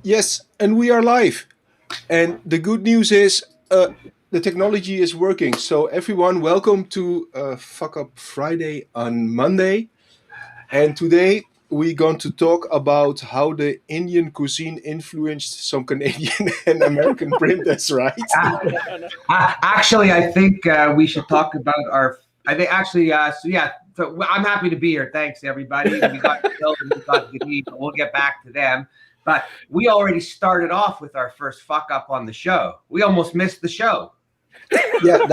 Yes, and we are live. And the good news is the technology is working. So, everyone, welcome to Fuck Up Friday on Monday. And today we're going to talk about how the Indian cuisine influenced some Canadian and American printers, right? Uh, Actually, I think we should talk about our. I think actually, so yeah. So I'm happy to be here. Thanks, everybody. We got Bill and we got Denise. We'll get back to them. But we already started off with our first fuck up on the show. We almost missed the show. Yeah,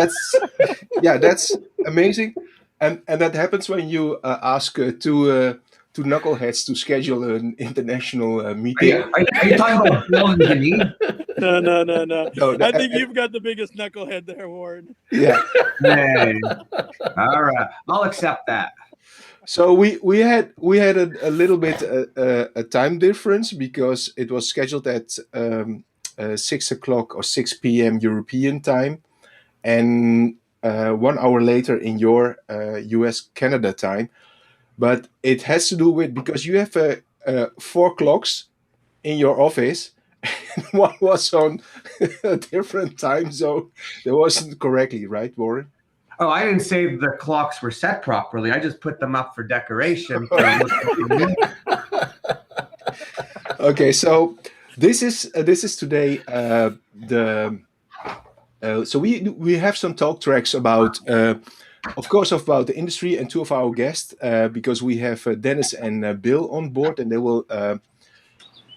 that's amazing. And that happens when you ask two knuckleheads to schedule an international Are you, meeting. are you talking about Bill and Denise? No. No, I think you've got the biggest knucklehead there, Warren. yeah. Hey. All right, I'll accept that. So we had a little bit a time difference because it was scheduled at 6 o'clock or 6 p.m. European time, and 1 hour later in your US Canada time. But it has to do with because you have four clocks in your office. One was on a different time zone. That wasn't correctly right, Warren. Oh, I didn't say the clocks were set properly. I just put them up for decoration. Okay, so this is today the so we have some talk tracks about of course about the industry and two of our guests because we have Dennis and Bill on board and they will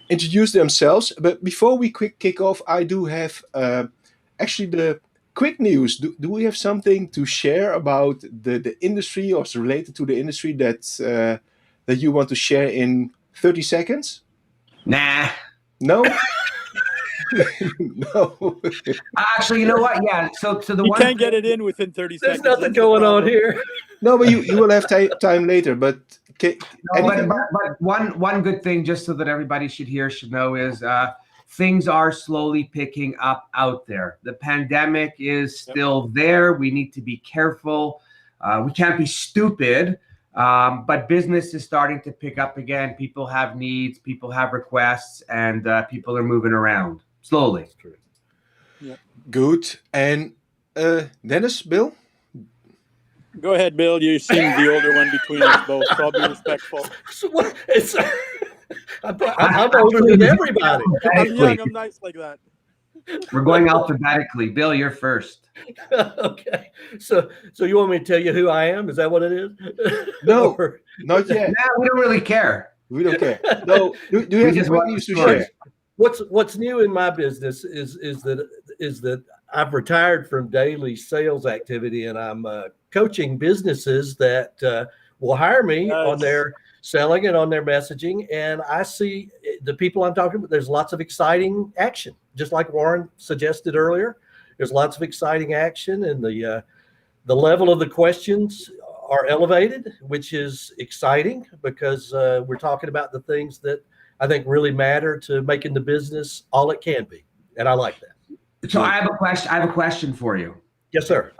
introduce themselves. But before we quick kick off, I do have actually the quick news. Do we have something to share about the industry or is related to the industry that you want to share in 30 seconds? Nah. No? No. Actually, you know what? Yeah. So the You one can't get it in within 30 There's seconds. nothing That's the going on problem. here. No, but you will have time later. But anything? but one good thing, just so that everybody should know, is things are slowly picking up out there. The pandemic is still there. We need to be careful. We can't be stupid. But business is starting to pick up again. People have needs, people have requests, and people are moving around slowly. Good. And Dennis, Bill? Go ahead, Bill. You seem the older one between us both, so I'll be respectful. So what? I'm older than everybody. I'm young. I'm nice like that. We're going alphabetically. Bill, you're first. Okay. So you want me to tell you who I am? Is that what it is? No, Or- not yet. Nah, we don't really care. We don't care. No, do you have just any want news to the story. share? What's new in my business is that I've retired from daily sales activity and I'm coaching businesses that will hire me on their selling and on their messaging. And I see the people I'm talking about. There's lots of exciting action, just like Warren suggested earlier. There's lots of exciting action, and the level of the questions are elevated, which is exciting because we're talking about the things that I think really matter to making the business all it can be, and I like that. So I have a question for you. Yes, sir.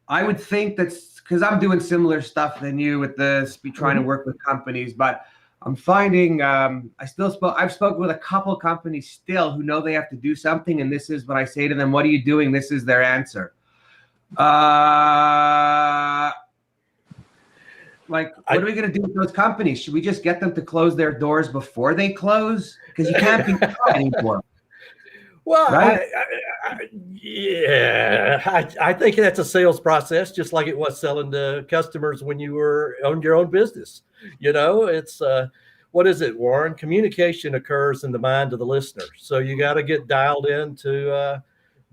I would think that's because I'm doing similar stuff than you with this, be trying to work with companies, but I'm finding I've spoken with a couple companies still who know they have to do something, and this is when I say to them, "What are you doing?" This is their answer. What are we going to do with those companies? Should we just get them to close their doors before they close? Because you can't be anymore. Well, right? I think that's a sales process, just like it was selling to customers when you were owned your own business. You know, it's what is it, Warren? Communication occurs in the mind of the listener, so you got to get dialed into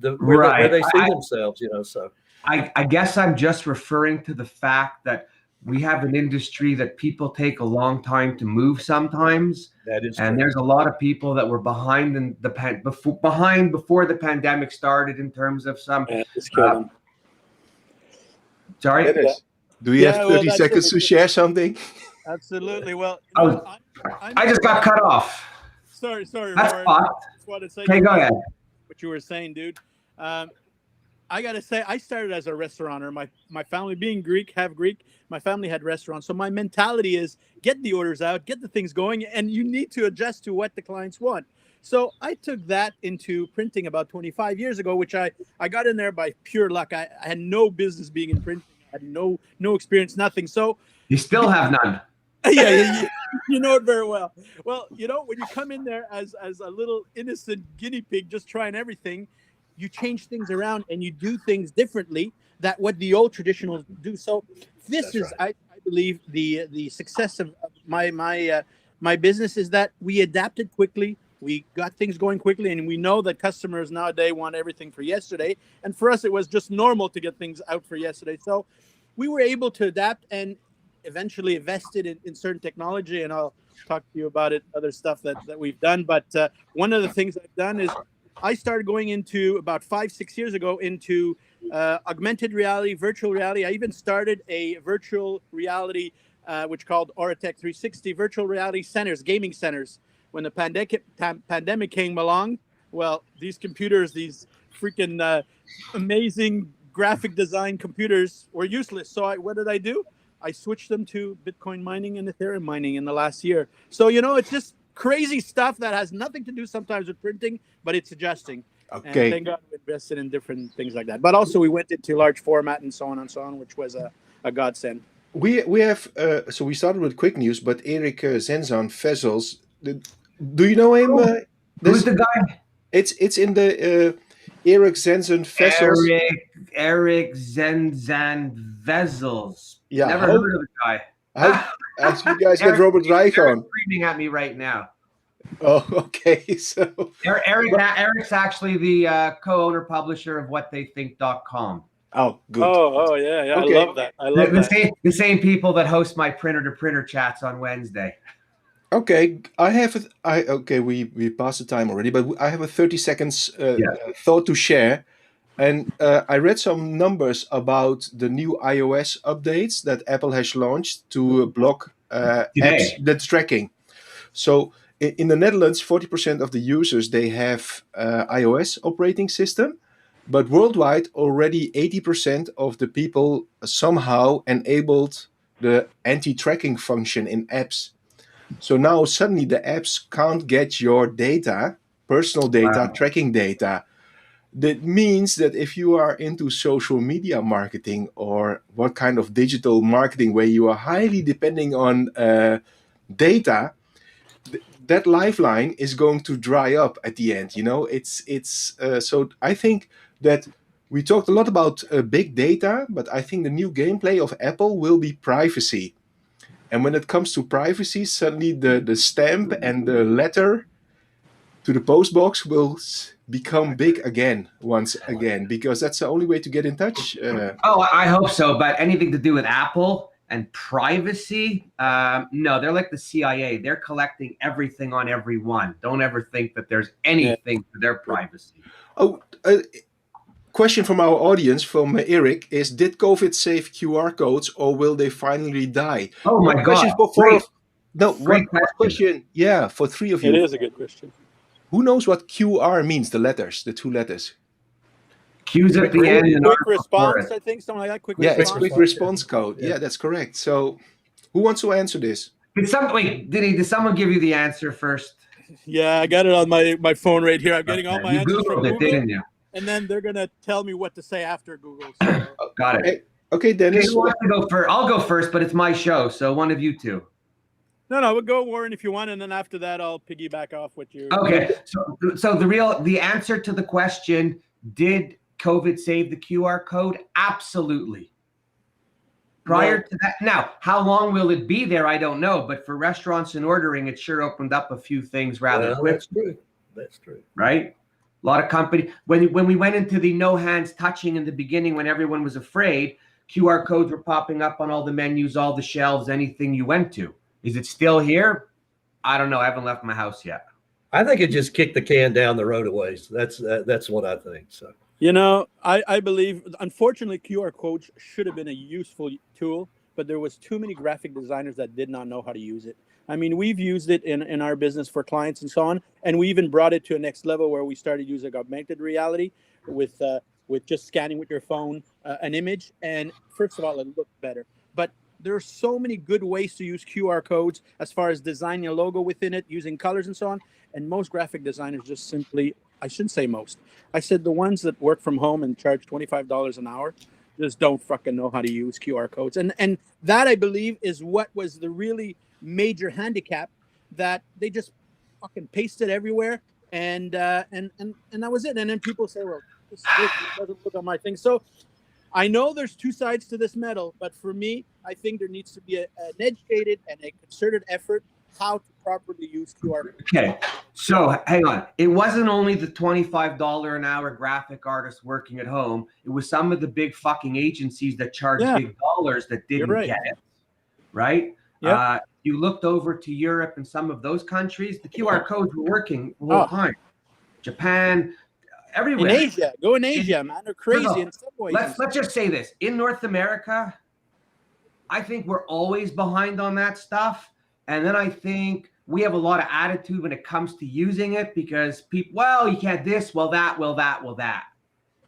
where they see themselves. You know, so I guess I'm just referring to the fact that we have an industry that people take a long time to move sometimes. That is and true. There's a lot of people that were behind before the pandemic started in terms of some. Sorry? Dennis, do you have 30 seconds to share something? Absolutely. Well, I just got cut off. Sorry. That's Warren. fucked. Just wanted to say okay, go ahead. what you were saying, dude. I gotta say, I started as a restaurateur. My family being Greek, half Greek, my family had restaurants. So my mentality is get the orders out, get the things going, and you need to adjust to what the clients want. So I took that into printing about 25 years ago, which I got in there by pure luck. I had no business being in printing. I had no experience, nothing. So You still have none. yeah, you know it very well. Well, when you come in there as a little innocent guinea pig, just trying everything, you change things around and you do things differently that what the old traditionals do. So this That's is, right. I believe, the success of my business is that we adapted quickly. We got things going quickly, and we know that customers nowadays want everything for yesterday. And for us, it was just normal to get things out for yesterday. So we were able to adapt and eventually invested in certain technology, and I'll talk to you about it, other stuff that we've done. But one of the things I've done is I started going into about 5-6 years ago into augmented reality, virtual reality. I even started a virtual reality, which called Auratech 360 virtual reality centers, gaming centers. When the pandemic came along, well, these computers, these freaking amazing graphic design computers were useless. So what did I do? I switched them to Bitcoin mining and Ethereum mining in the last year. So, it's just crazy stuff that has nothing to do sometimes with printing, but it's adjusting. And Okay. thank God we invested in different things like that. But also we went into large format and so on, which was a godsend. We have so we started with quick news, but Erik Zenzan Vessels, do you know him? Who's the guy? It's in the Erik Zenzan Vessels. Eric Zenzan Vessels. Yeah, Never heard of the guy. How as you guys get Eric- Robert Reich Eric's on? screaming at me right now. Oh, okay. So Eric's actually the co-owner publisher of WhatTheyThink.com. oh, good. Oh, yeah. Okay. I love that. I love that. The same people that host my printer-to-printer chats on Wednesday. Okay, we passed the time already, but I have a 30 seconds thought to share. And I read some numbers about the new iOS updates that Apple has launched to block apps Today. that's tracking. So in the Netherlands, 40% of the users, they have iOS operating system. But worldwide, already 80% of the people somehow enabled the anti-tracking function in apps. So now suddenly the apps can't get your data, personal data, Wow. tracking data. That means that if you are into social media marketing or what kind of digital marketing where you are highly depending on data, that lifeline is going to dry up at the end. So I think that we talked a lot about big data, but I think the new gameplay of Apple will be privacy. And when it comes to privacy, suddenly the stamp and the letter to the post box will become big once again, because that's the only way to get in touch. Oh, I hope so. But anything to do with Apple and privacy, no, they're like the CIA. They're collecting everything on everyone. Don't ever think that there's anything for their privacy. Oh, question from our audience, from Eric, is: did COVID save QR codes, or will they finally die? Oh my God! Question for Great one question. Yeah, for three of you. It is a good question. Who knows what QR means? The letters, the two letters. Q's at the end. And Quick response, I think, something like that. Quick response. It's quick response code. Yeah, that's correct. So, who wants to answer this? Did someone give you the answer first? Yeah, I got it on my phone right here. I'm getting all my answers from Google, didn't you? and then they're gonna tell me what to say after Google. So. Got it. Okay, Dennis. Who wants to go first? I'll go first, but it's my show, so one of you two. No, we'll go, Warren, if you want, and then after that, I'll piggyback off what you. Okay, so the answer to the question: did COVID save the QR code? Absolutely. Prior to that, now how long will it be there? I don't know, but for restaurants and ordering, it sure opened up a few things rather quick. That's true. Right? A lot of company when we went into the no hands touching in the beginning, when everyone was afraid, QR codes were popping up on all the menus, all the shelves, anything you went to. Is it still here? I don't know. I haven't left my house yet. I think it just kicked the can down the road a ways. That's what I think. So, I believe, unfortunately, QR codes should have been a useful tool, but there was too many graphic designers that did not know how to use it. I mean, we've used it in our business for clients and so on, and we even brought it to a next level where we started using augmented reality with with just scanning with your phone an image, and first of all, it looked better. But there are so many good ways to use QR codes as far as designing a logo within it, using colors and so on. And most graphic designers just simply, I shouldn't say most, I said the ones that work from home and charge $25 an hour just don't fucking know how to use QR codes. And that, I believe, is what was the really major handicap, that they just fucking pasted everywhere, and that was it. And then people say, well, this doesn't look on my thing. So I know there's two sides to this medal, but for me, I think there needs to be an educated and a concerted effort how to properly use QR codes. Okay, so hang on. It wasn't only the $25 an hour graphic artists working at home. It was some of the big fucking agencies that charge big dollars that didn't get it, right? Yeah. You looked over to Europe and some of those countries, the QR codes were working the whole time. Japan, everywhere. In Asia, go in Asia, man. They're crazy in some ways. Let's just say this. In North America, I think we're always behind on that stuff. And then I think we have a lot of attitude when it comes to using it, because people, well, you can't this, well, that,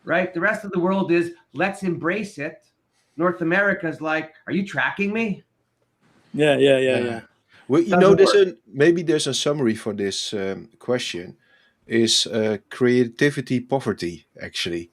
right? The rest of the world is, let's embrace it. North America is like, are you tracking me? Yeah. Well, maybe there's a summary for this question. Is creativity poverty, actually?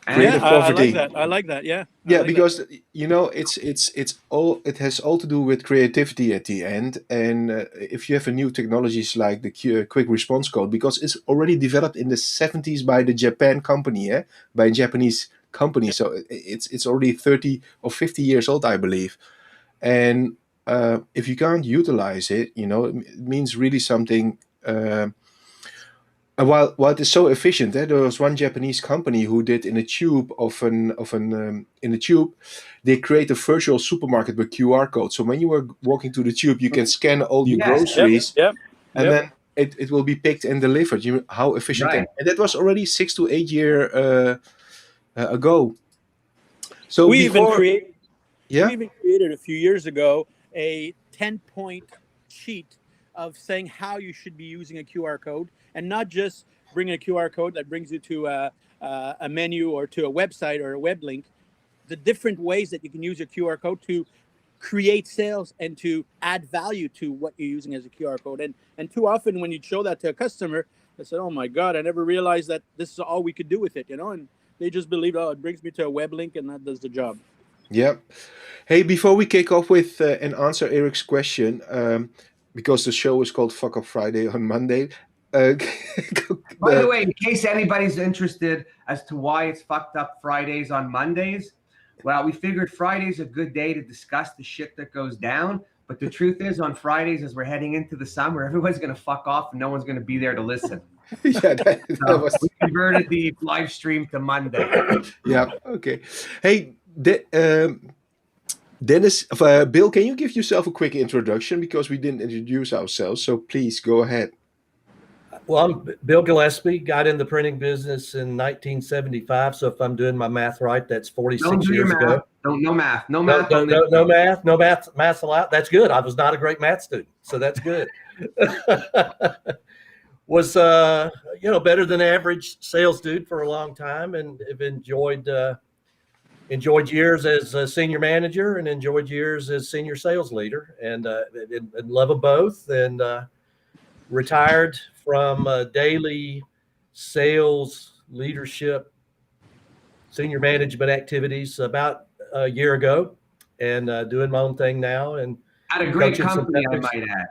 Creative poverty. I like that. Yeah. Because it has all to do with creativity at the end. And if you have a new technologies like the quick response code, because it's already developed in the 70s by the Japan company, by a Japanese company, so it's already 30 or 50 years old, I believe. And if you can't utilize it, it means really something. While it is so efficient, there was one Japanese company who did in a tube they create a virtual supermarket with QR code. So when you were walking to the tube, you can scan all your groceries, and then it will be picked and delivered. How efficient! Right. And that was already 6 to 8 years ago. So we even created a few years ago a 10-point sheet of saying how you should be using a QR code, and not just bring a QR code that brings you to a menu or to a website or a web link. The different ways that you can use your QR code to create sales and to add value to what you're using as a QR code. And too often when you show that to a customer, they say, oh my God, I never realized that this is all we could do with it, and they just believe, oh, it brings me to a web link and that does the job. Yeah. Hey, before we kick off with and answer Eric's question, because the show is called Fuck Up Friday on Monday. By the way, in case anybody's interested as to why it's Fucked Up Fridays on Mondays, well, we figured Friday's a good day to discuss the shit that goes down. But the truth is, on Fridays, as we're heading into the summer, everyone's going to fuck off and no one's going to be there to listen. We converted the live stream to Monday. Yeah, okay. Hey, Dennis, Bill, can you give yourself a quick introduction, because we didn't introduce ourselves, so please go ahead. Well, I'm Bill Gillespie, got in the printing business in 1975, so if I'm doing my math right, that's 46 years ago. No math allowed. That's good. I was not a great math student, so that's good. Was better than average sales dude for a long time, and have enjoyed years as a senior manager and enjoyed years as senior sales leader, and love them both. And retired from daily sales leadership, senior management activities about a year ago, and doing my own thing now. And at a great company, I might add.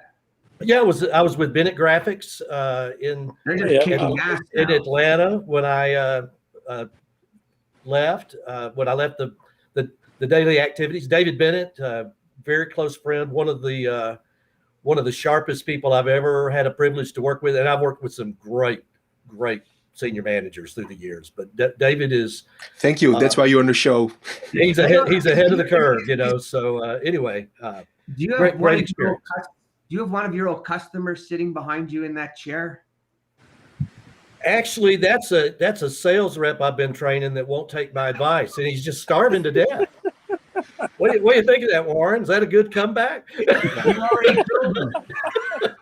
Yeah, I was with Bennett Graphics in Atlanta when I left. When I left the daily activities. David Bennett, very close friend, one of the sharpest people I've ever had a privilege to work with, and I've worked with some great senior managers through the years. But David is. Thank you. That's why you're on the show. He's ahead of the curve, So anyway, do you have great experience. Do you have one of your old customers sitting behind you in that chair? Actually, that's a sales rep I've been training that won't take my advice, and he's just starving to death. What do you think of that, Warren? Is that a good comeback?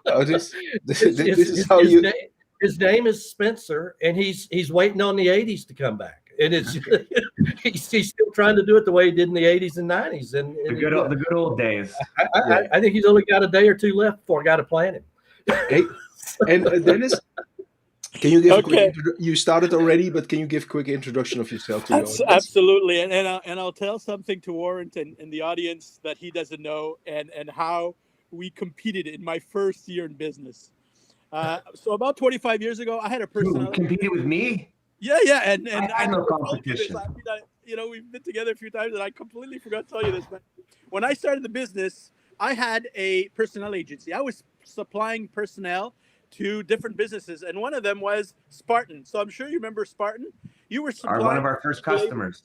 Oh, this is how you. His name is Spencer, and he's waiting on the 80s to come back. And it's he's still trying to do it the way he did in the 80s and 90s. And The good old days. I think he's only got a day or two left before I got to plant him. Hey, and Dennis, can you give a Okay. quick you started already, but can you give a quick introduction of yourself to the audience? Absolutely, and I'll tell something to Warrington in the audience that he doesn't know, and how we competed in my first year in business. So about 25 years ago, I had a Who personality. competed with me? Yeah, and I had no competition. We've been together a few times, and I completely forgot to tell you this. But when I started the business, I had a personnel agency. I was supplying personnel to different businesses, and one of them was Spartan. So I'm sure you remember Spartan. You were supplying One of our first customers.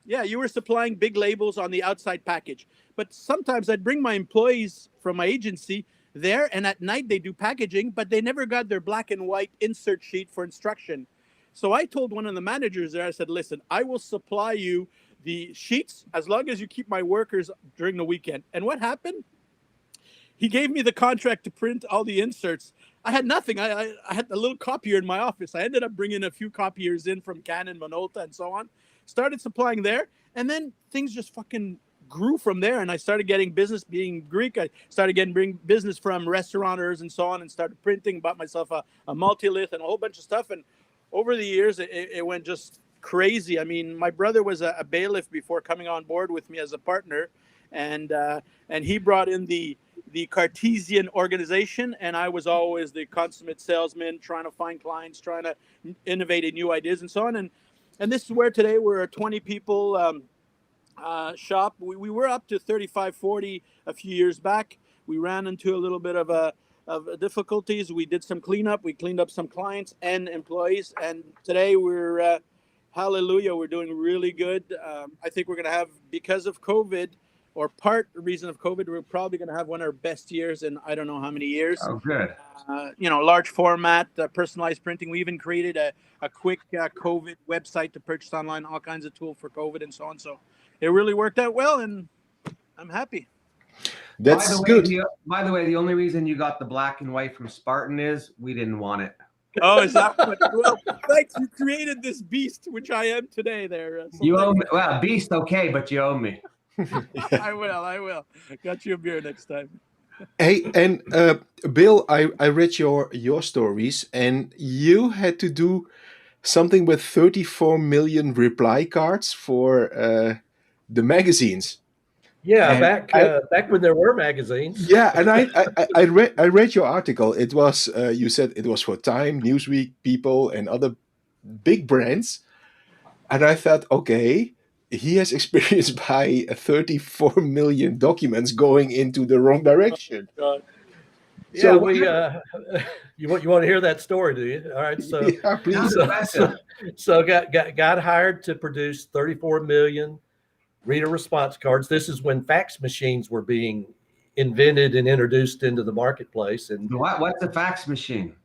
Yeah, you were supplying big labels on the outside package. But sometimes I'd bring my employees from my agency there, and at night they do packaging, but they never got their black and white insert sheet for instruction. So I told one of the managers there, I said, listen, I will supply you the sheets as long as you keep my workers during the weekend. And what happened? He gave me the contract to print all the inserts. I had nothing. I had a little copier in my office. I ended up bringing a few copiers in from Canon, Minolta, and so on. Started supplying there, and then things just fucking grew from there. And I started getting business. Being Greek, I started getting business from restaurateurs and so on, and started printing. Bought myself a multi-lith and a whole bunch of stuff. And over the years, it went just crazy. I mean, my brother was a bailiff before coming on board with me as a partner, and he brought in the Cartesian organization, and I was always the consummate salesman, trying to find clients, trying to innovate in new ideas and so on. And this is where today we're a 20 people shop. We were up to 35, 40 a few years back. We ran into a little bit of difficulties. We did some cleanup. We cleaned up some clients and employees. And today we're, hallelujah, we're doing really good. I think we're going to have, because of COVID, or part reason of COVID, we're probably going to have one of our best years in I don't know how many years. Oh, good. Large format, personalized printing. We even created a quick COVID website to purchase online, all kinds of tools for COVID and so on. So it really worked out well, and I'm happy. That's good. By the way, the only reason you got the black and white from Spartan is we didn't want it. Oh, is that what? Well, thanks. You created this beast, which I am today there. You owe me. Well, beast, okay, but you owe me. I will. Got you a beer next time. Hey, and Bill, I read your stories, and you had to do something with 34 million reply cards for the magazines. Yeah, and back when there were magazines. Yeah, and I read your article. It was you said it was for Time, Newsweek, People, and other big brands, and I thought, okay, he has experience by 34 million documents going into the wrong direction. Oh, yeah, you want to hear that story, do you? All right, so yeah, please. So got hired to produce 34 million reader response cards. This is when fax machines were being invented and introduced into the marketplace. And what's a fax machine?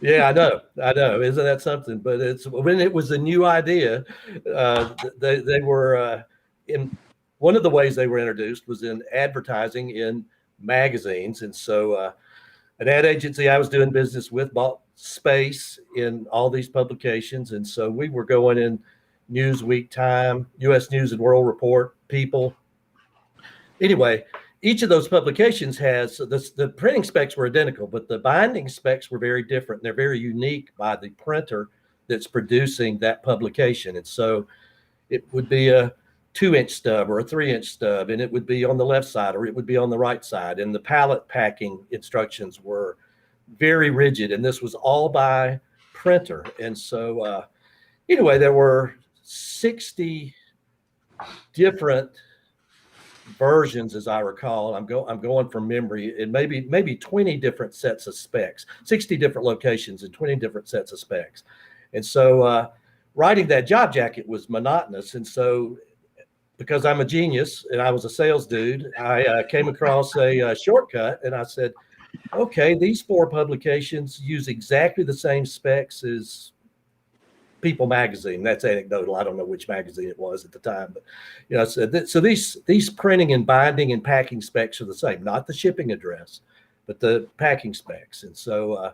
Yeah, I know. Isn't that something? But it's when it was a new idea. They were in one of the ways they were introduced was in advertising in magazines, and so an ad agency I was doing business with bought space in all these publications, and so we were going in Newsweek, Time, U.S. News and World Report, People. Anyway, each of those publications has the printing specs were identical, but the binding specs were very different. They're very unique by the printer that's producing that publication. And so it would be a 2-inch stub or a 3-inch stub, and it would be on the left side or it would be on the right side. And the pallet packing instructions were very rigid, and this was all by printer. And so anyway, there were 60 different versions, as I recall. I'm going from memory, and maybe 20 different sets of specs, 60 different locations and 20 different sets of specs. And so writing that job jacket was monotonous. And so because I'm a genius and I was a sales dude, I came across a shortcut, and I said, okay, these 4 publications use exactly the same specs as People magazine. That's anecdotal. I don't know which magazine it was at the time, but so these printing and binding and packing specs are the same, not the shipping address, but the packing specs. And so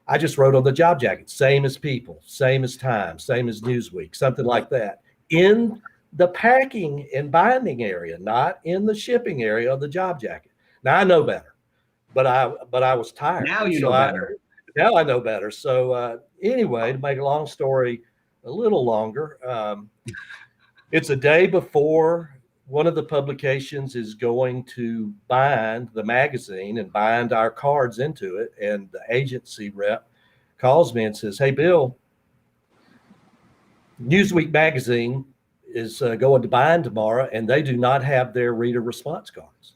I just wrote on the job jacket, same as People, same as Time, same as Newsweek, something like that, in the packing and binding area, not in the shipping area of the job jacket. Now I know better, but I was tired. Now you know better. Now I know better. So anyway, to make a long story a little longer, it's a day before one of the publications is going to bind the magazine and bind our cards into it. And the agency rep calls me and says, "Hey, Bill, Newsweek magazine is going to bind tomorrow, and they do not have their reader response cards."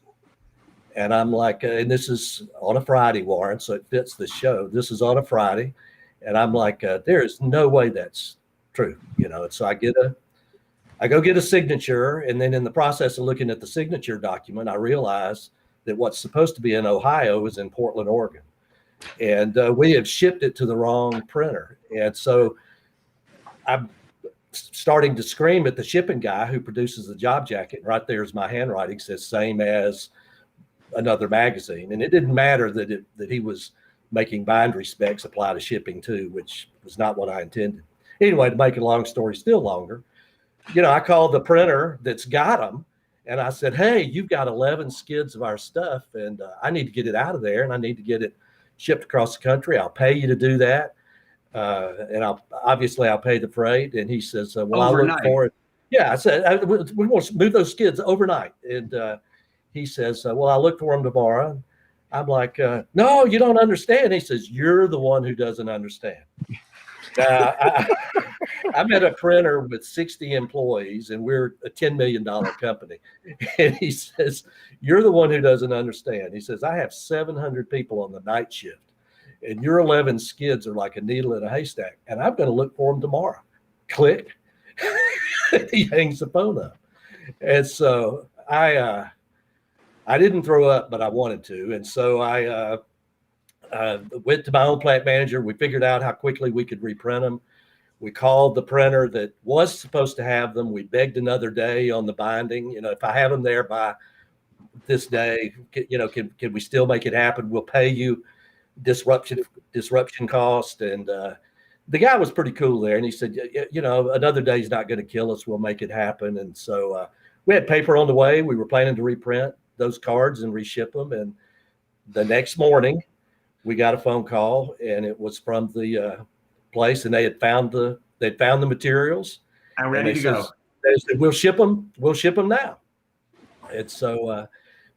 And I'm like, and this is on a Friday, Warren, so it fits the show. This is on a Friday. And I'm like, there is no way that's true, you know. And so I go get a signature, and then in the process of looking at the signature document, I realize that what's supposed to be in Ohio is in Portland, Oregon. And we have shipped it to the wrong printer. And so I'm starting to scream at the shipping guy who produces the job jacket. Right there's my handwriting, says same as another magazine. And it didn't matter that he was making bindery specs apply to shipping too, which was not what I intended. Anyway, to make a long story still longer, you know, I called the printer that's got them, and I said, "Hey, you've got 11 skids of our stuff, and I need to get it out of there, and I need to get it shipped across the country. I'll pay you to do that, and I'll pay the freight." And he says, "Well, I'll look for it." Yeah, I said, "We want to move those skids overnight." And he says, "Well, I'll look for them tomorrow." I'm like, "No, you don't understand." He says, "You're the one who doesn't understand." I'm at a printer with 60 employees, and we're a $10 million company. And he says, "You're the one who doesn't understand." He says, "I have 700 people on the night shift, and your 11 skids are like a needle in a haystack, and I'm going to look for them tomorrow." Click. He hangs the phone up. And so I didn't throw up, but I wanted to. And so I went to my own plant manager. We figured out how quickly we could reprint them. We called the printer that was supposed to have them. We begged another day on the binding. You know, if I have them there by this day, you know, can we still make it happen? We'll pay you disruption cost. And the guy was pretty cool there. And he said, "You know, another day is not going to kill us. We'll make it happen." And so we had paper on the way. We were planning to reprint those cards and reship them. And the next morning, we got a phone call, and it was from the place, and they had found the materials. I'm ready to go. They said, "We'll ship them. We'll ship them now." And so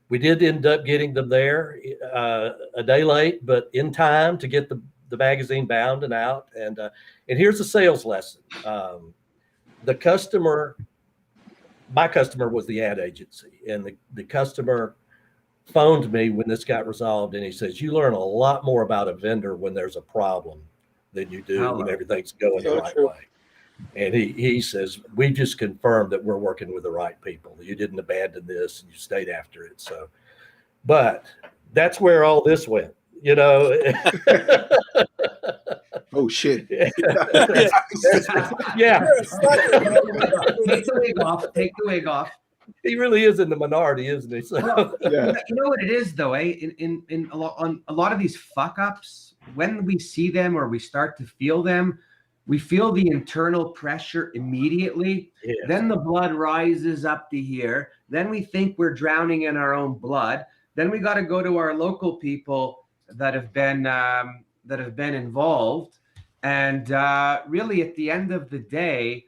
we did end up getting them there a day late, but in time to get the magazine bound and out. And here's a sales lesson. The customer, my customer was the ad agency, and the customer phoned me when this got resolved, and he says, "You learn a lot more about a vendor when there's a problem than you do when everything's going the right way." And he says, "We just confirmed that we're working with the right people. You didn't abandon this, and you stayed after it." So, but that's where all this went, you know. Oh shit. Yeah. Take the wig off. Take the wig off. He really is in the minority, isn't he? So, Yeah. You know what it is, though, eh? In a lot of these fuck ups, when we see them or we start to feel them, we feel the internal pressure immediately. yes. Then the blood rises up to here. Then we think we're drowning in our own blood. Then we got to go to our local people that have been involved. And really, at the end of the day,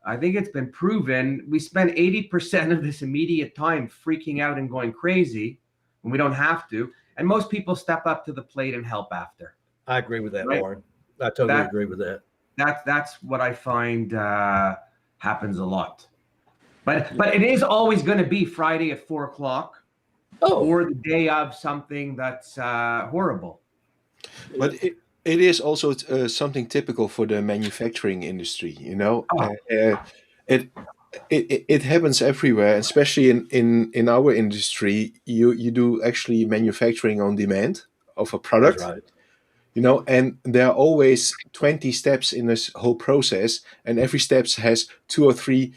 I think it's been proven we spend 80% of this immediate time freaking out and going crazy when we don't have to. And most people step up to the plate and help after. I agree with that, Right. Warren. I totally agree with that. That's what I find happens a lot. But it is always going to be Friday at 4:00 or the day of something that's horrible. But it is also something typical for the manufacturing industry, you know. It happens everywhere, especially in our industry. You do actually manufacturing on demand of a product. That's right. You know, and there are always 20 steps in this whole process, and every step has 2 or 3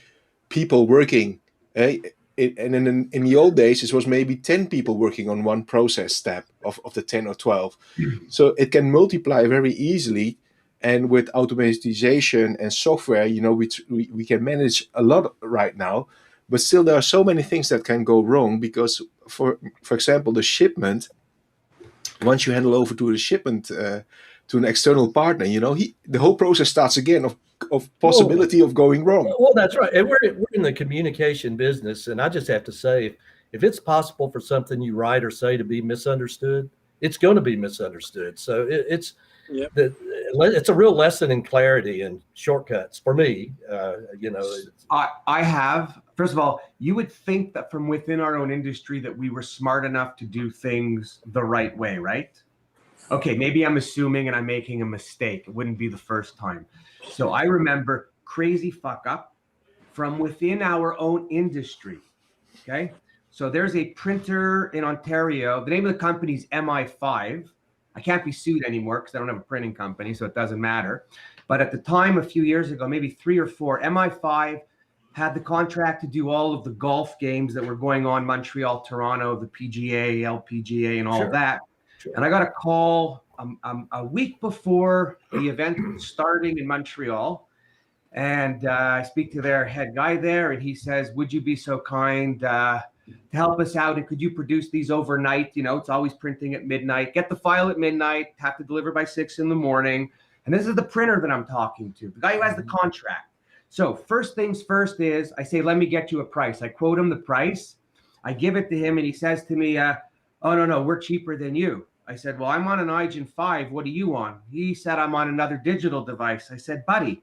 people working and in the old days, it was maybe 10 people working on one process step of the 10 or 12. So it can multiply very easily. And with automatization and software, we can manage a lot right now. But still, there are so many things that can go wrong because, for example, the shipment, once you handle over to the shipment to an external partner, the whole process starts again of possibility of going wrong. Well, that's right. And we're in the communication business, and I just have to say, if it's possible for something you write or say to be misunderstood, it's going to be misunderstood. So it's a real lesson in clarity and shortcuts for me. I have, first of all, you would think that from within our own industry that we were smart enough to do things the right way, right? Okay, maybe I'm assuming and I'm making a mistake. It wouldn't be the first time. So I remember crazy fuck up from within our own industry. Okay, so there's a printer in Ontario. The name of the company is MI5. I can't be sued anymore because I don't have a printing company, so it doesn't matter. But at the time, a few years ago, maybe 3 or 4, MI5 had the contract to do all of the golf games that were going on, Montreal, Toronto, the PGA, LPGA, and all of that. Sure. And I got a call a week before the event was starting in Montreal. And I speak to their head guy there, and he says, would you be so kind to help us out? And could you produce these overnight? It's always printing at midnight. Get the file at midnight, have to deliver by 6 in the morning. And this is the printer that I'm talking to, the guy who has the contract. So first things first is I say, let me get you a price. I quote him the price. I give it to him, and he says to me, oh, no, we're cheaper than you. I said, well, I'm on an iGen 5. What are you on? He said, I'm on another digital device. I said, buddy,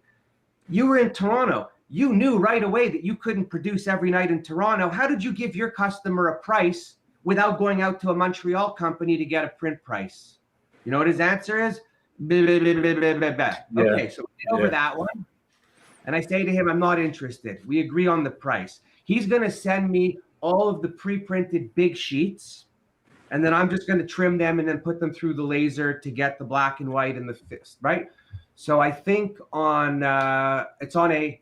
you were in Toronto. You knew right away that you couldn't produce every night in Toronto. How did you give your customer a price without going out to a Montreal company to get a print price? You know what his answer is? Blah, blah, blah, blah, blah, blah. Yeah. Okay, so we get over that one. And I say to him, I'm not interested. We agree on the price. He's going to send me all of the pre-printed big sheets, and then I'm just going to trim them and then put them through the laser to get the black and white and the fist, right? So I think it's on a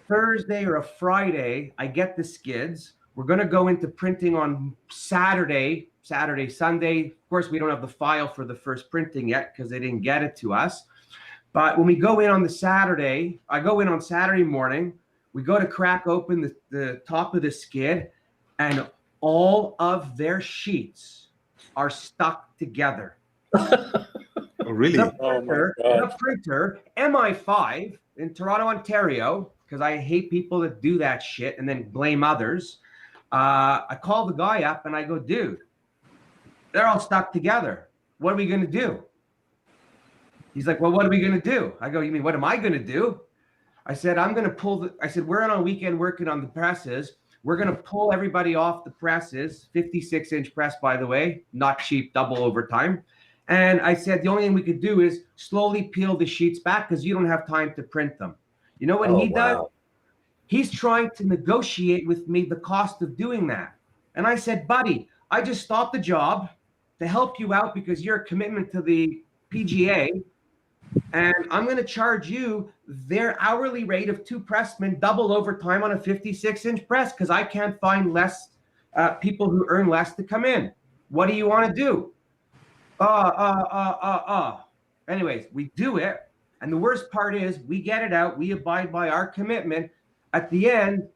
Thursday or a Friday, I get the skids. We're going to go into printing on Saturday, Sunday. Of course, we don't have the file for the first printing yet because they didn't get it to us. But when we go in on the Saturday, I go in on Saturday morning, we go to crack open the top of the skid, and all of their sheets are stuck together. Oh, really? The printer, MI5 in Toronto, Ontario, because I hate people that do that shit and then blame others. I call the guy up and I go, dude, they're all stuck together. What are we going to do? He's like, well, what are we going to do? I go, you mean, what am I going to do? I said, I'm going to pull I said, we're on a weekend working on the presses. We're going to pull everybody off the presses, 56-inch press, by the way, not cheap, double overtime. And I said, the only thing we could do is slowly peel the sheets back because you don't have time to print them. You know what he does? He's trying to negotiate with me the cost of doing that. And I said, buddy, I just stopped the job to help you out because you're a commitment to the PGA. And I'm going to charge you their hourly rate of 2 pressmen, double overtime on a 56-inch press because I can't find less people who earn less to come in. What do you want to do? Anyways, we do it. And the worst part is we get it out. We abide by our commitment. At the end,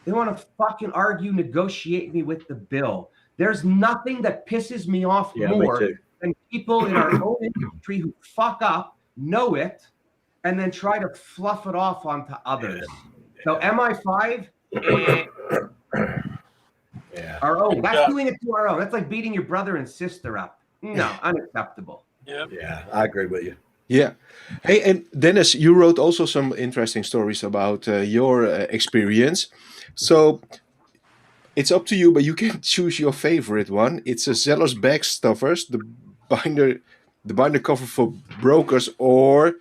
they want to fucking argue, negotiate me with the bill. There's nothing that pisses me off more than people in our own industry who fuck up, know it, and then try to fluff it off onto others. So MI5, our own. That's doing it to our own. That's like beating your brother and sister up. No, unacceptable. Yeah, I agree with you. Yeah. Hey, and Dennis, you wrote also some interesting stories about your experience. So it's up to you, but you can choose your favorite one. It's a seller's bag stuffers, the binder cover for brokers, or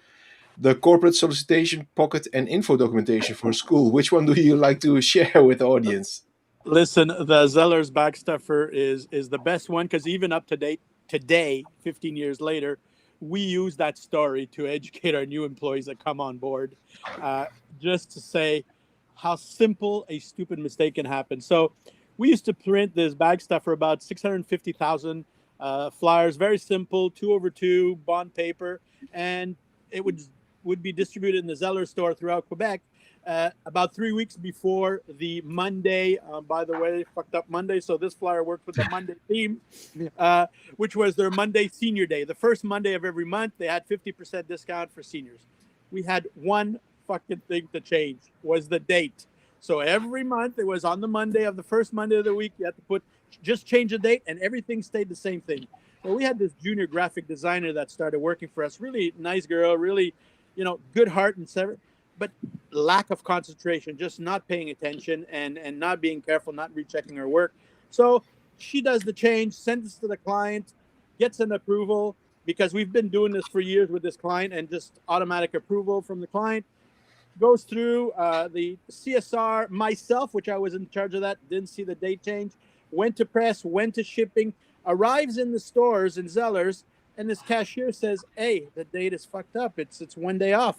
the corporate solicitation pocket and info documentation for school. Which one do you like to share with the audience? Listen, the Zeller's bag stuffer is the best one because even up to date today, 15 years later, we use that story to educate our new employees that come on board. Just to say, how simple a stupid mistake can happen. So we used to print this bag stuff for about 650,000 flyers, very simple, 2x2 bond paper, and it would be distributed in the Zeller store throughout Quebec. About 3 weeks before the Monday, by the way, fucked up Monday. So this flyer worked with the Monday theme, which was their Monday Senior Day. The first Monday of every month, they had 50% discount for seniors. We had one fucking thing to change, was the date. So every month it was on the Monday of the first Monday of the week. You had to just change the date, and everything stayed the same thing. Well, we had this junior graphic designer that started working for us. Really nice girl, really, good heart and sever, but lack of concentration, just not paying attention and not being careful, not rechecking her work. So she does the change, sends it to the client, gets an approval, because we've been doing this for years with this client, and just automatic approval from the client. Goes through the CSR, myself, which I was in charge of that, didn't see the date change, went to press, went to shipping, arrives in the stores in Zellers, and this cashier says, hey, the date is fucked up. It's 1 day off.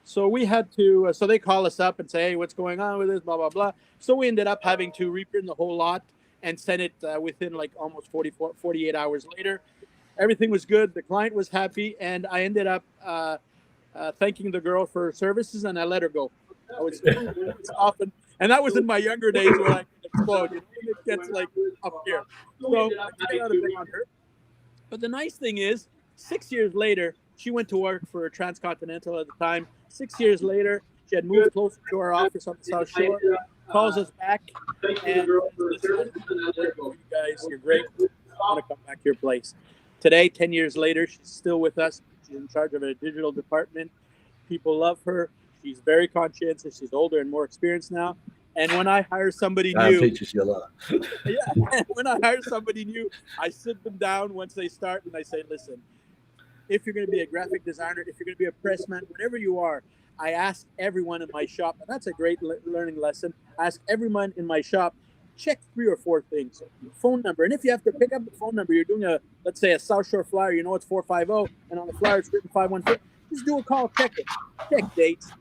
So we had to, so they call us up and say, hey, what's going on with this, blah, blah, blah. So we ended up having to reprint the whole lot and send it within like almost 48 hours later. Everything was good. The client was happy. And I ended up thanking the girl for her services, and I let her go. I was often, and that was in my younger days where I could explode. When it gets like up here. So I stayed out of thing on her. But the nice thing is, 6 years later, she went to work for Transcontinental at the time. 6 years later, she had moved closer to our office on the South Shore, calls us back, and listen, you guys, you're great. I want to come back to your place. Today, 10 years later, she's still with us. She's in charge of a digital department. People love her. She's very conscientious. She's older and more experienced now. And when I hire somebody new, teaches you a lot. yeah, when I hire somebody new, I sit them down once they start and I say, listen, if you're going to be a graphic designer, if you're going to be a pressman, whatever you are, I ask everyone in my shop, and that's a great learning lesson. I ask everyone in my shop, check 3 or 4 things. Phone number. And if you have to pick up the phone number, you're doing let's say a South Shore flyer, it's 450, and on the flyer it's written 515. Just do a call, check it. Check dates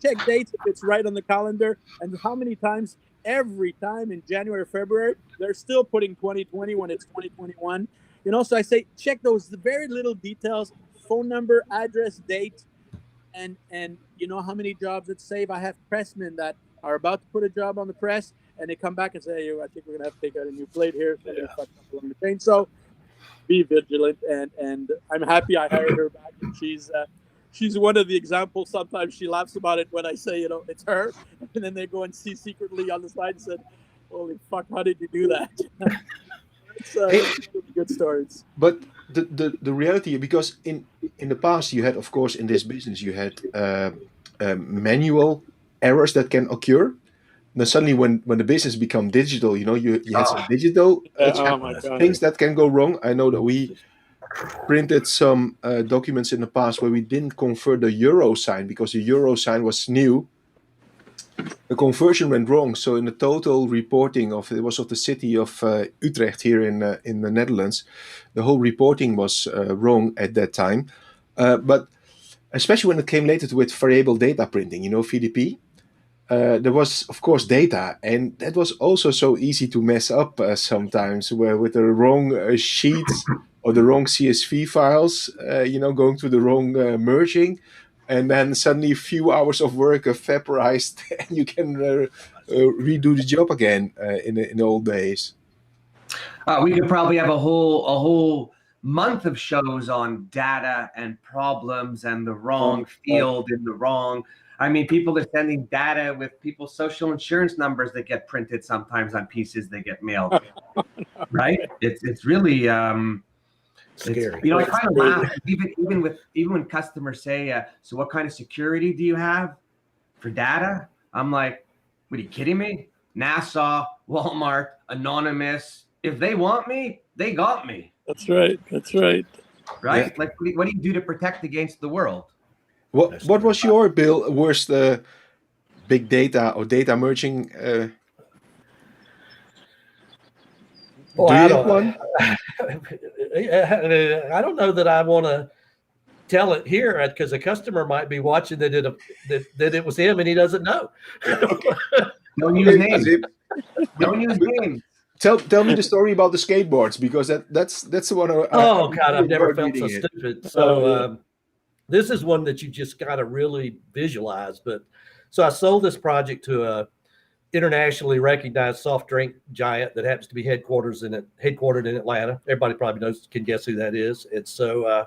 if it's right on the calendar. And how many times, every time in January or February, they're still putting 2020 when it's 2021. So I say, check those very little details, phone number, address, date, and you know how many jobs it save. I have pressmen that are about to put a job on the press, and they come back and say, hey, I think we're going to have to take out a new plate here. So along the chain. So be vigilant, and I'm happy I hired her back. And she's one of the examples. Sometimes she laughs about it when I say, it's her. And then they go and see secretly on the side and said, holy fuck, how did you do that? It's good stories. But the reality, because in the past you had, of course, in this business you had manual errors that can occur. Then suddenly, when the business become digital, you had some digital things that can go wrong. I know that we printed some documents in the past where we didn't convert the euro sign because the euro sign was new. The conversion went wrong. So in the total reporting of the city of Utrecht here in the Netherlands, the whole reporting was wrong at that time. But especially when it came later with variable data printing, VDP. There was, of course, data, and that was also so easy to mess up sometimes, where with the wrong sheets or the wrong CSV files, going to the wrong merging, and then suddenly a few hours of work are vaporized, and you can redo the job again in the old days. We could probably have a whole month of shows on data and problems and the wrong field in the wrong. I mean, people are sending data with people's social insurance numbers that get printed sometimes on pieces that get mailed. Right? It's really scary. I kind of laugh even when customers say, "So what kind of security do you have for data?" I'm like, "What, are you kidding me? NASA, Walmart, Anonymous. If they want me, they got me." That's right. Right? Yeah. Like, what do you do to protect against the world? What was your worst big data or data merging? Do you have one? I don't know that I want to tell it here because a customer might be watching that it was him and he doesn't know. Don't use names. Zip, Don't use names. tell me the story about the skateboards, because that's what Oh God, I've never enjoyed felt so reading it. stupid. So this is one that you just got to really visualize. But so I sold this project to a internationally recognized soft drink giant that happens to be headquartered in Atlanta. Everybody probably can guess who that is. And so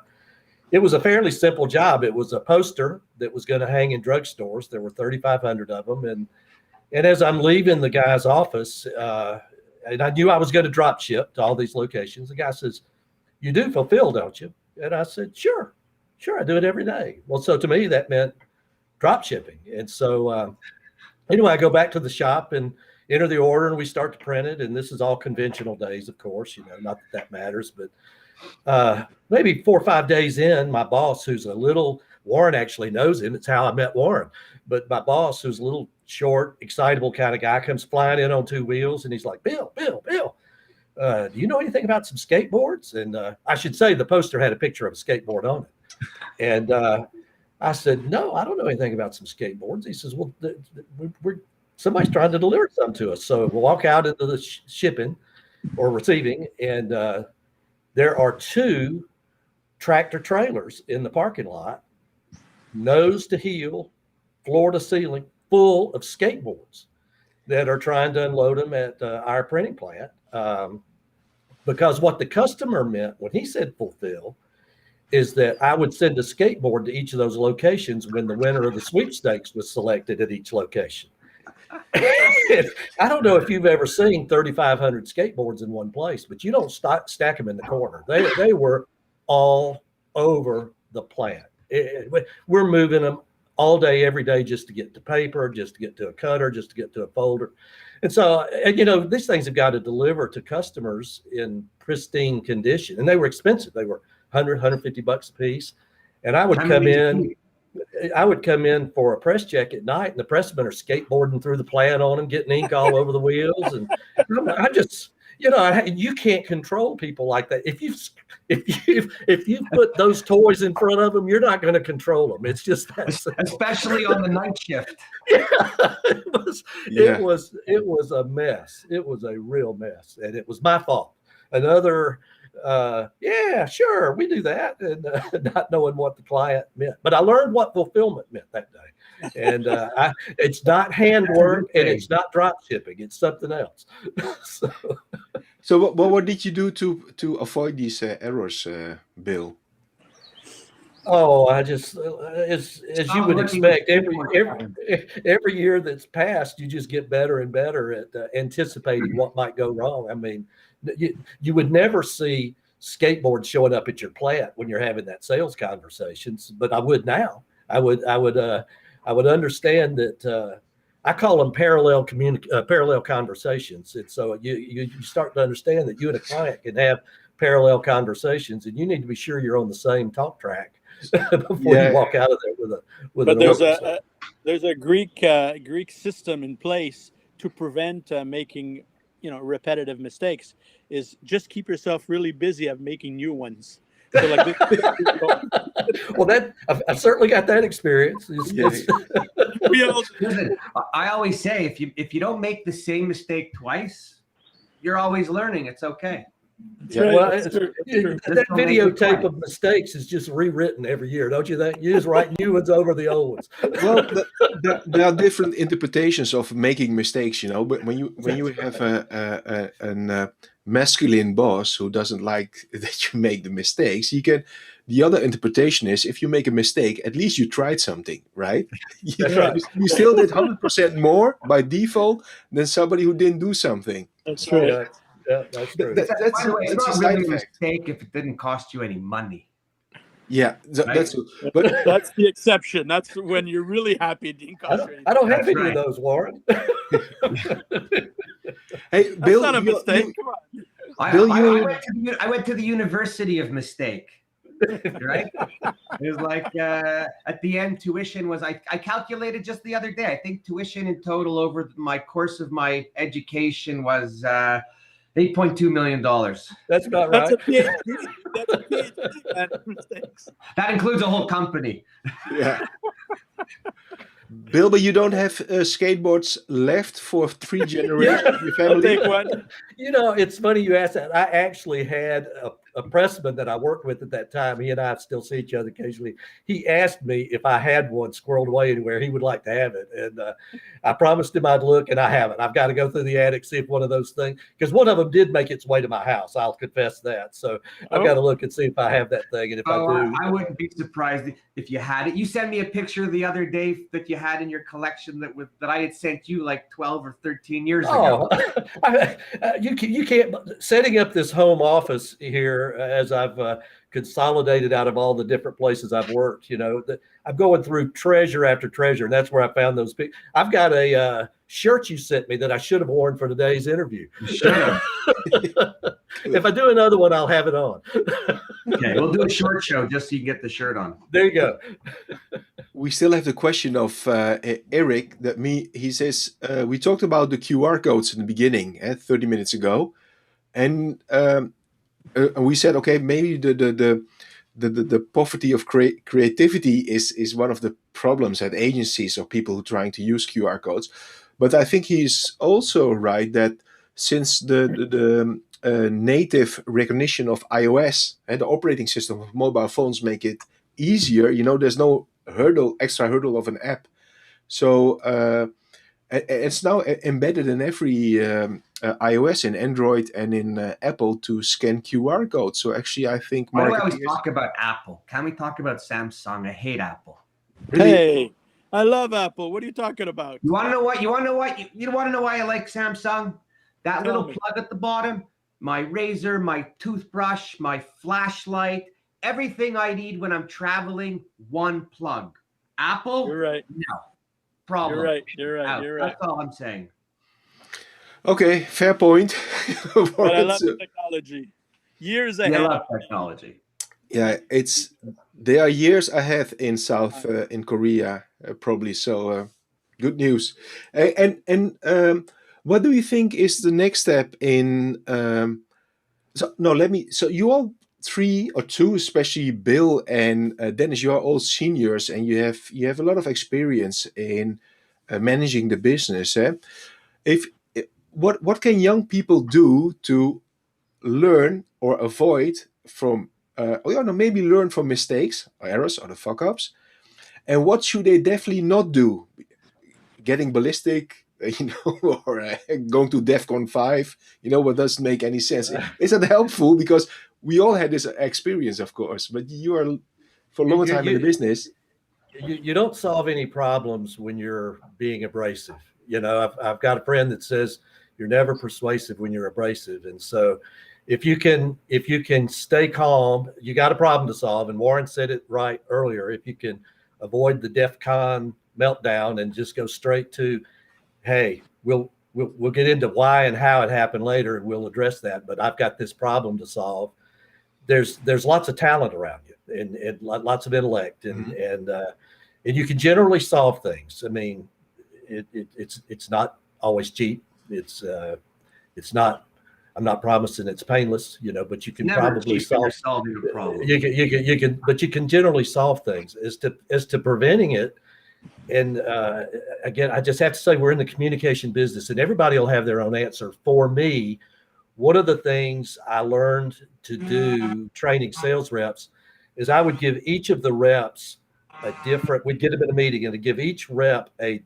it was a fairly simple job. It was a poster that was going to hang in drugstores. There were 3,500 of them, and as I'm leaving the guy's office, and I knew I was going to drop ship to all these locations, the guy says, "You do fulfill, don't you?" And I said, "Sure, I do it every day." Well, so to me that meant drop shipping, and so anyway, I go back to the shop and enter the order, and we start to print it. And this is all conventional days, of course, not that matters, but maybe 4 or 5 days in, my boss, who's Warren actually knows him. It's how I met Warren. But my boss, who's a little short, excitable kind of guy, comes flying in on 2 wheels, and he's like, Bill, do you know anything about some skateboards? And I should say the poster had a picture of a skateboard on it. And I said, "No, I don't know anything about some skateboards." He says, "Well, somebody's trying to deliver some to us." So we'll walk out into the shipping or receiving, and there are 2 tractor trailers in the parking lot, nose to heel, floor to ceiling, full of skateboards that are trying to unload them at our printing plant. Because what the customer meant when he said fulfill is that I would send a skateboard to each of those locations when the winner of the sweepstakes was selected at each location. I don't know if you've ever seen 3,500 skateboards in one place, but you don't stack them in the corner. They were all over the plant. We're moving them all day, every day, just to get to paper, just to get to a cutter, just to get to a folder. And so, these things have got to deliver to customers in pristine condition. And they were expensive. They were $150 a piece. And I would come in for a press check at night, and the pressmen are skateboarding through the plant on them, getting ink all over the wheels. And I just, you can't control people like that. If you put those toys in front of them, you're not going to control them. It's just that simple. Especially on the night shift. It was a mess. It was a real mess, and it was my fault. Another, yeah, sure, we do that, and not knowing what the client meant. But I learned what fulfillment meant that day, and it's not handwork and it's not drop shipping. It's something else. So what did you do to avoid these errors, Bill? Oh, I just as you would expect, every year that's passed, you just get better and better at anticipating what might go wrong. I mean, you would never see skateboards showing up at your plant when you're having that sales conversations, but I would now. I would understand that. I call them parallel conversations. And so you start to understand that you and a client can have parallel conversations, and you need to be sure you're on the same talk track before you walk out of there with but an there's a Greek system in place to prevent making repetitive mistakes. Is just keep yourself really busy of making new ones. So like well, I've certainly got that experience. Listen, I always say if you don't make the same mistake twice, you're always learning. It's okay. Yeah, well, that videotape of mistakes is just rewritten every year, don't you think? You just write new ones over the old ones. Well, there are different interpretations of making mistakes, but when you have a masculine boss who doesn't like that you make the mistakes, the other interpretation is, if you make a mistake, at least you tried something, right? Right. You still did 100% more by default than somebody who didn't do something. That's right. Yeah, that's true. By the way, it's not really a mistake if it didn't cost you any money. Yeah, that's but that's the exception. That's when you're really happy it didn't cost you anything. I don't have any of those, Warren. Hey, Bill, that's not a mistake. Come on. I went to the University of Mistake. Right? It was like at the end, tuition was I calculated just the other day. I think tuition in total over my course of my education was $8.2 million. That's about right. That's a PhD. That's a PhD. Mistakes. That includes a whole company. Yeah. Bill, but you don't have skateboards left for 3 generations of your I'll family? take one. It's funny you asked that. I actually had a pressman that I worked with at that time. He and I still see each other occasionally. He asked me if I had one squirreled away anywhere. He would like to have it. And I promised him I'd look, and I haven't. I've got to go through the attic, see if one of those things, because one of them did make its way to my house. I'll confess that. So I've got to look and see if I have that thing. And if I do. I wouldn't be surprised if you had it. You sent me a picture the other day that you had in your collection that I had sent you like 12 or 13 years ago. You can't. Setting up this home office here as I've consolidated out of all the different places I've worked, I'm going through treasure after treasure, and that's where I found those pictures. I've got a shirt you sent me that I should have worn for today's interview. Sure. If I do another one, I'll have it on. Okay, we'll do a short show just so you can get the shirt on. There you go. We still have the question of Eric. He says we talked about the QR codes in the beginning, 30 minutes ago, and we said, okay, maybe the poverty of creativity is one of the problems at agencies or people who are trying to use QR codes. But I think he's also right that since the native recognition of iOS and the operating system of mobile phones make it easier, there's no extra hurdle of an app. So it's now embedded in every iOS, in Android, and in Apple to scan QR codes. So actually, I think why do I always talk about Apple? Can we talk about Samsung? I hate Apple. Really? Hey, I love Apple. What are you talking about? You want to know what? You want to know why I like Samsung? That little plug at the bottom, my razor, my toothbrush, my flashlight, everything I need when I'm traveling, one plug. Apple? You're right. No. Problem. You're right. That's all I'm saying. Okay, fair point. But I love technology. Years ahead. I love technology. Yeah, they are years ahead in South in Korea, probably. So good news. And what do you think is the next step in? So you all three or two, especially Bill and Dennis, you are all seniors, and you have a lot of experience in managing the business. What can young people do to learn or avoid from, maybe learn from mistakes or errors or the fuck ups, and what should they definitely not do? Getting ballistic, or going to DEFCON 5, what doesn't make any sense. Is that helpful? Because we all had this experience, of course, but you are for a long time in the business. You don't solve any problems when you're being abrasive. I've got a friend that says you're never persuasive when you're abrasive. And so if you can stay calm, you got a problem to solve. And Warren said it right earlier. If you can avoid the DEFCON meltdown and just go straight to, hey, we'll get into why and how it happened later, and we'll address that. But I've got this problem to solve. There's lots of talent around you and lots of intellect, and you can generally solve things. I mean, it's not always cheap. It's not. I'm not promising it's painless, but you can probably solving a problem. You can, but you can generally solve things. As to preventing it. And again, I just have to say we're in the communication business, and everybody will have their own answer. For me, one of the things I learned to do training sales reps is I would give each of the reps we'd get them in a meeting and to give each rep a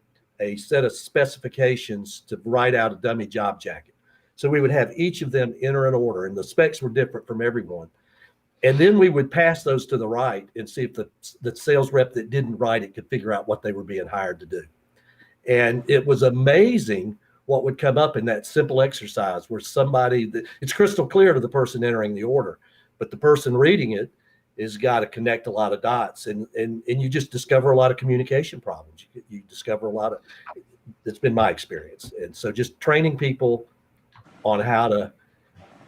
set of specifications to write out a dummy job jacket. So we would have each of them enter an order, and the specs were different from everyone. And then we would pass those to the right and see if the sales rep that didn't write it could figure out what they were being hired to do. And it was amazing what would come up in that simple exercise where it's crystal clear to the person entering the order, but the person reading it has got to connect a lot of dots, and you just discover a lot of communication problems. You discover a lot of, that's been my experience. And so just training people on how to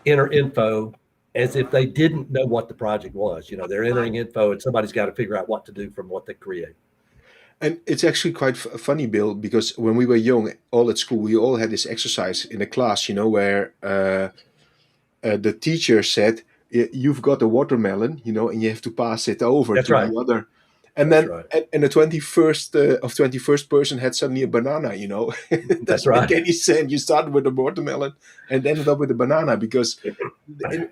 enter info as if they didn't know what the project was. They're entering info and somebody's got to figure out what to do from what they create. And it's actually quite funny, Bill, because when we were young, all at school, we all had this exercise in a class, where the teacher said, you've got a watermelon, and you have to pass it over That's to right. the other. And That's then right. and the 21st person had suddenly a banana, you know. It That's doesn't make right. any sense. You started with a watermelon and ended up with a banana because in,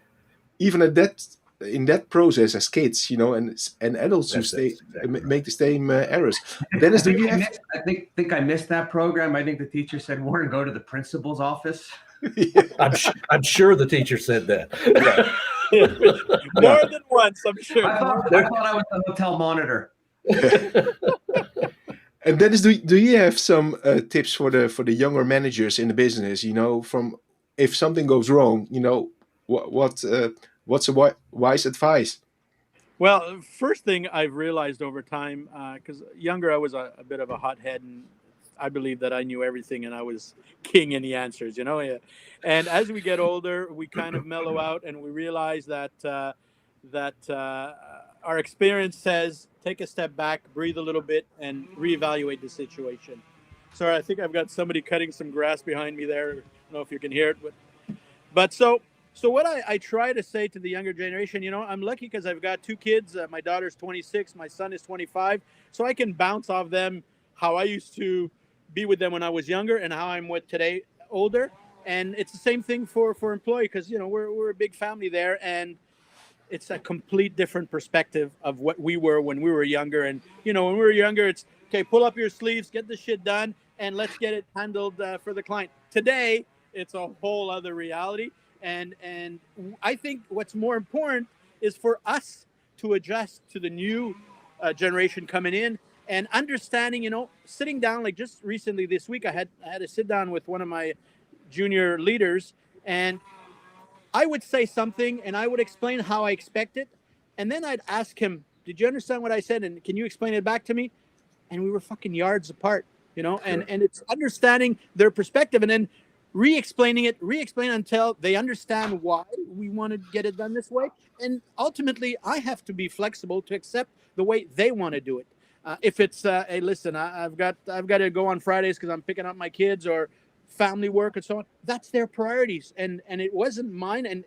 even at that in that process as kids, you know, and adults who That's exactly right. make the same errors. Dennis, do you have? I think I missed that program. I think the teacher said, Warren, go to the principal's office. I'm sure the teacher said that. More than once, I'm sure. I thought I was the hotel monitor. And Dennis, do you have some tips for the younger managers in the business? You know, from if something goes wrong, you know, what's a wise advice? Well, first thing I've realized over time, because younger I was a bit of a hothead, and I believed that I knew everything and I was king in the answers, you know. Yeah. And as we get older, we kind of mellow out, and we realize that our experience says take a step back, breathe a little bit, and reevaluate the situation. Sorry, I think I've got somebody cutting some grass behind me there. I don't know if you can hear it, but so what I try to say to the younger generation, you know, I'm lucky because I've got two kids. My daughter's 26, my son is 25, so I can bounce off them how I used to be with them when I was younger and how I'm with today, older. And it's the same thing for employee, because you know we're a big family there, and it's a complete different perspective of what we were when we were younger. And you know, when we were younger, it's okay, pull up your sleeves, get the shit done, and let's get it handled for the client. Today it's a whole other reality, and I think what's more important is for us to adjust to the new generation coming in, and understanding, you know, sitting down. Like just recently this week, I had a sit down with one of my junior leaders, and I would say something and I would explain how I expect it. And then I'd ask him, did you understand what I said? And can you explain it back to me? And we were fucking yards apart, you know, Sure. and it's understanding their perspective and then re-explaining until they understand why we want to get it done this way. And ultimately, I have to be flexible to accept the way they want to do it. If it's, hey, listen, I've got to go on Fridays because I'm picking up my kids, or family work and so on. That's their priorities, and it wasn't mine.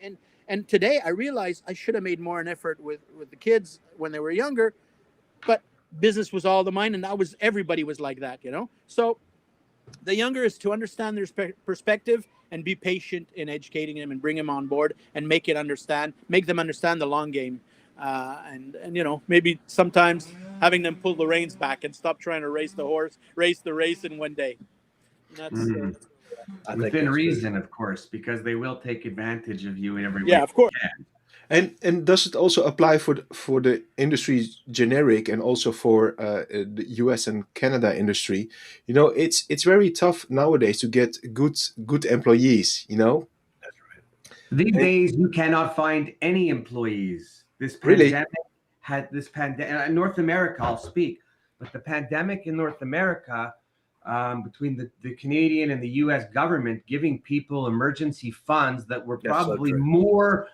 And today I realized I should have made more an effort with the kids when they were younger, but business was all the mine, and everybody was like that, you know. So the younger is to understand their perspective and be patient in educating them and bring them on board and make them understand the long game. And you know, maybe sometimes having them pull the reins back and stop trying to race the race in one day. And that's Within reason, of course, because they will take advantage of you in every way. Yeah, of course. And does it also apply for the industry generic and also for the US and Canada industry? You know, it's very tough nowadays to get good employees. You know, That's right. These days, you cannot find any employees. This Really? pandemic, North America, I'll speak, but the pandemic in North America, between the Canadian and the US government giving people emergency funds that were That's so probably true. more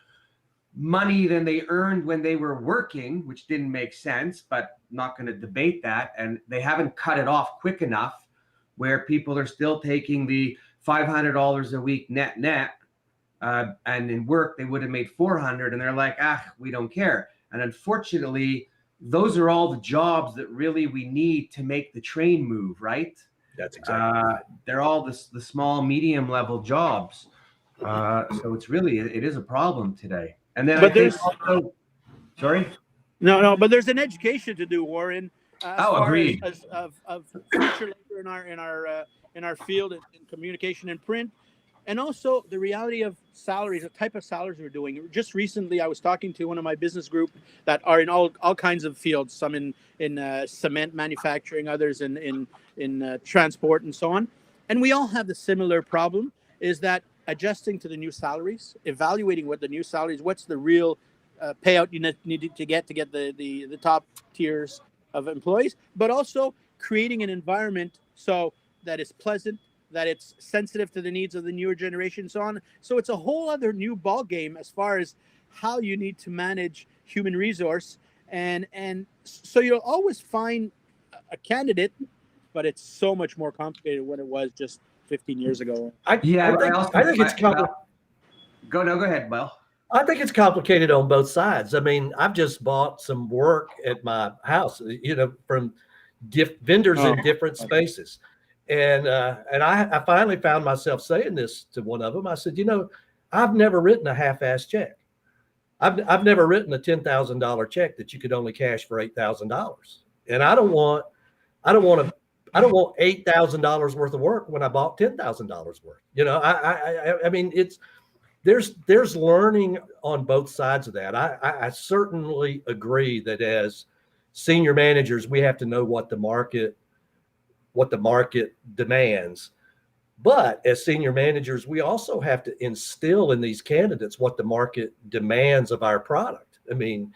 money than they earned when they were working, which didn't make sense, but not going to debate that. And they haven't cut it off quick enough where people are still taking the $500 a week net. And in work, they would have made 400, and they're like, we don't care. And unfortunately, those are all the jobs that really we need to make the train move, right? That's exactly right. They're all the small, medium level jobs. So it is a problem today. And then But I think also, sorry? No, but there's an education to do, Warren. As far agreed. as of future labor in our field in communication and print, and also the reality of salaries, the type of salaries we're doing. Just recently, I was talking to one of my business group that are in all kinds of fields. Some in cement manufacturing, others in transport and so on. And we all have the similar problem: is that adjusting to the new salaries, evaluating what the new salaries, what's the real payout you need to get the top tiers of employees, but also creating an environment so that is pleasant, that it's sensitive to the needs of the newer generation, and so on. So it's a whole other new ball game as far as how you need to manage human resource, and so you'll always find a candidate, but it's so much more complicated than it was just 15 years ago. I think it's complicated. Go ahead, Bill. I think it's complicated on both sides. I mean, I've just bought some work at my house, from vendors in different spaces. And I finally found myself saying this to one of them. I said, I've never written a half-ass check. I've never written a $10,000 check that you could only cash for $8,000. And I don't want $8,000 worth of work when I bought $10,000 worth. I mean, there's learning on both sides of that. I certainly agree that as senior managers, we have to know what the market demands. But as senior managers, we also have to instill in these candidates what the market demands of our product. I mean,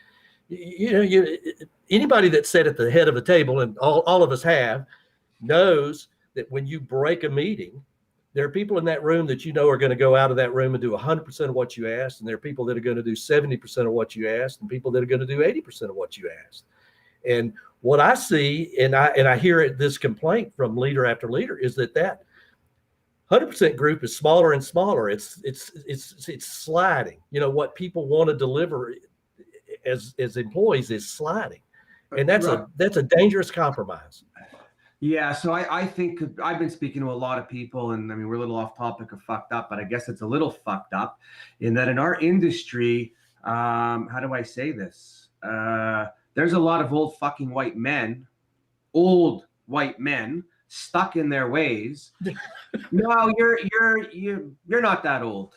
anybody that's sat at the head of a table, and all of us have, knows that when you break a meeting, there are people in that room that are going to go out of that room and do 100% of what you asked, and there are people that are going to do 70% of what you asked, and people that are going to do 80% of what you asked. And what I see, and I hear this complaint from leader after leader, is that 100% group is smaller and smaller. It's sliding. What people want to deliver as employees is sliding, and that's a dangerous compromise. Yeah, so I think I've been speaking to a lot of people, and I mean, we're a little off topic of fucked up, but I guess it's a little fucked up in that in our industry, how do I say this? There's a lot of old white men stuck in their ways. No, you're not that old.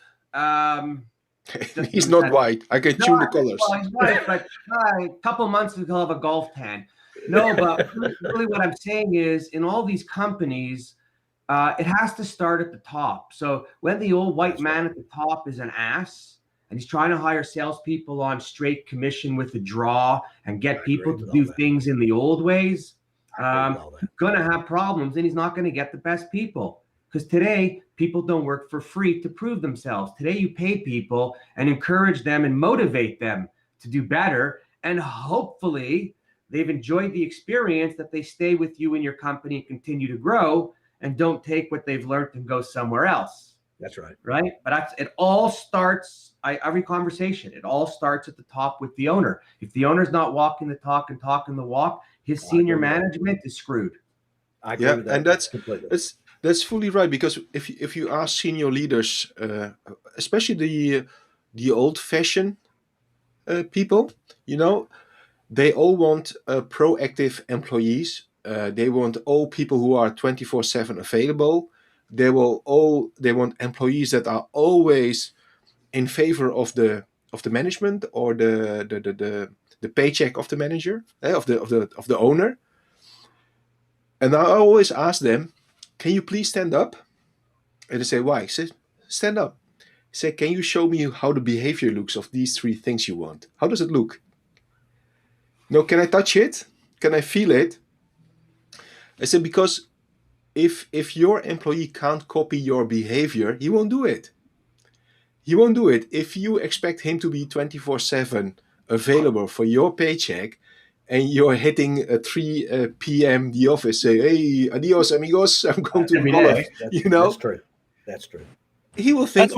He's not white. I can tune the colors. Well, he's white, but a couple months he'll have a golf tan. No, but really what I'm saying is in all these companies, it has to start at the top. So when the old white man at the top is an ass and he's trying to hire salespeople on straight commission with a draw and get people to do things in the old ways, gonna have problems, and he's not gonna get the best people. Because today, people don't work for free to prove themselves. Today, you pay people and encourage them and motivate them to do better. And hopefully, they've enjoyed the experience, that they stay with you in your company and continue to grow and don't take what they've learned and go somewhere else. That's right. Right? But it all starts, every conversation, it all starts at the top with the owner. If the owner's not walking the talk and talking the walk, his senior management is screwed. I agree with that. And that's fully right, because if you ask senior leaders, especially the old-fashioned people, they all want proactive employees. They want all people who are 24/7 available. They want employees that are always in favor of the management or the paycheck of the manager, of the owner. And I always ask them, can you please stand up? And they say, why? I say, stand up. I say, can you show me how the behavior looks of these three things you want? How does it look? No, can I touch it? Can I feel it? I said, because if your employee can't copy your behavior, he won't do it. He won't do it. If you expect him to be 24/7 available for your paycheck, and you're hitting at 3 p.m. the office, say, hey, adios, amigos, I'm going to golf. That's true. He will think,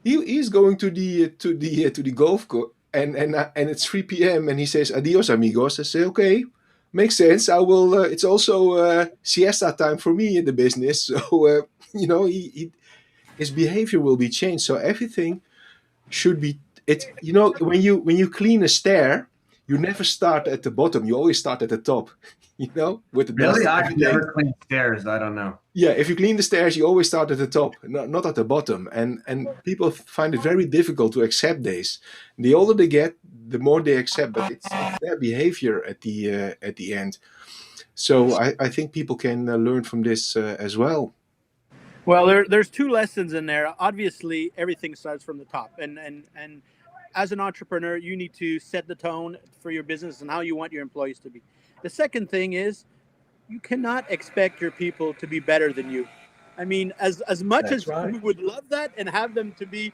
he's going to the golf course, and it's 3 p.m. and he says, adios, amigos. I say, okay, makes sense. I will. It's also siesta time for me in the business, so his behavior will be changed. So everything should be. When you clean a stair, you never start at the bottom. You always start at the top, with the dust. Really? I've never cleaned stairs. I don't know. Yeah, if you clean the stairs, you always start at the top, not at the bottom. And people find it very difficult to accept this. The older they get, the more they accept, but it's their behavior at the end. So I think people can learn from this as well. Well, there's two lessons in there. Obviously, everything starts from the top, and as an entrepreneur, you need to set the tone for your business and how you want your employees to be. The second thing is, you cannot expect your people to be better than you. I mean, as much as we would love that and have them to be,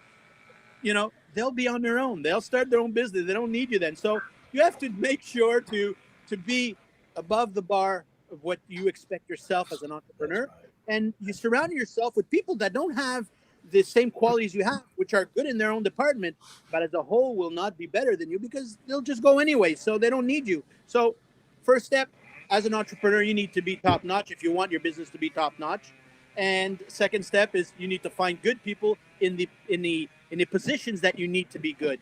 they'll be on their own. They'll start their own business. They don't need you then. So you have to make sure to be above the bar of what you expect yourself as an entrepreneur. And you surround yourself with people that don't have the same qualities you have, which are good in their own department, but as a whole will not be better than you because they'll just go anyway. So they don't need you. So first step, as an entrepreneur, you need to be top notch if you want your business to be top notch. And second step is you need to find good people in the positions that you need to be good.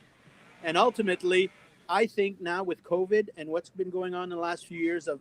And ultimately, I think now with COVID and what's been going on in the last few years of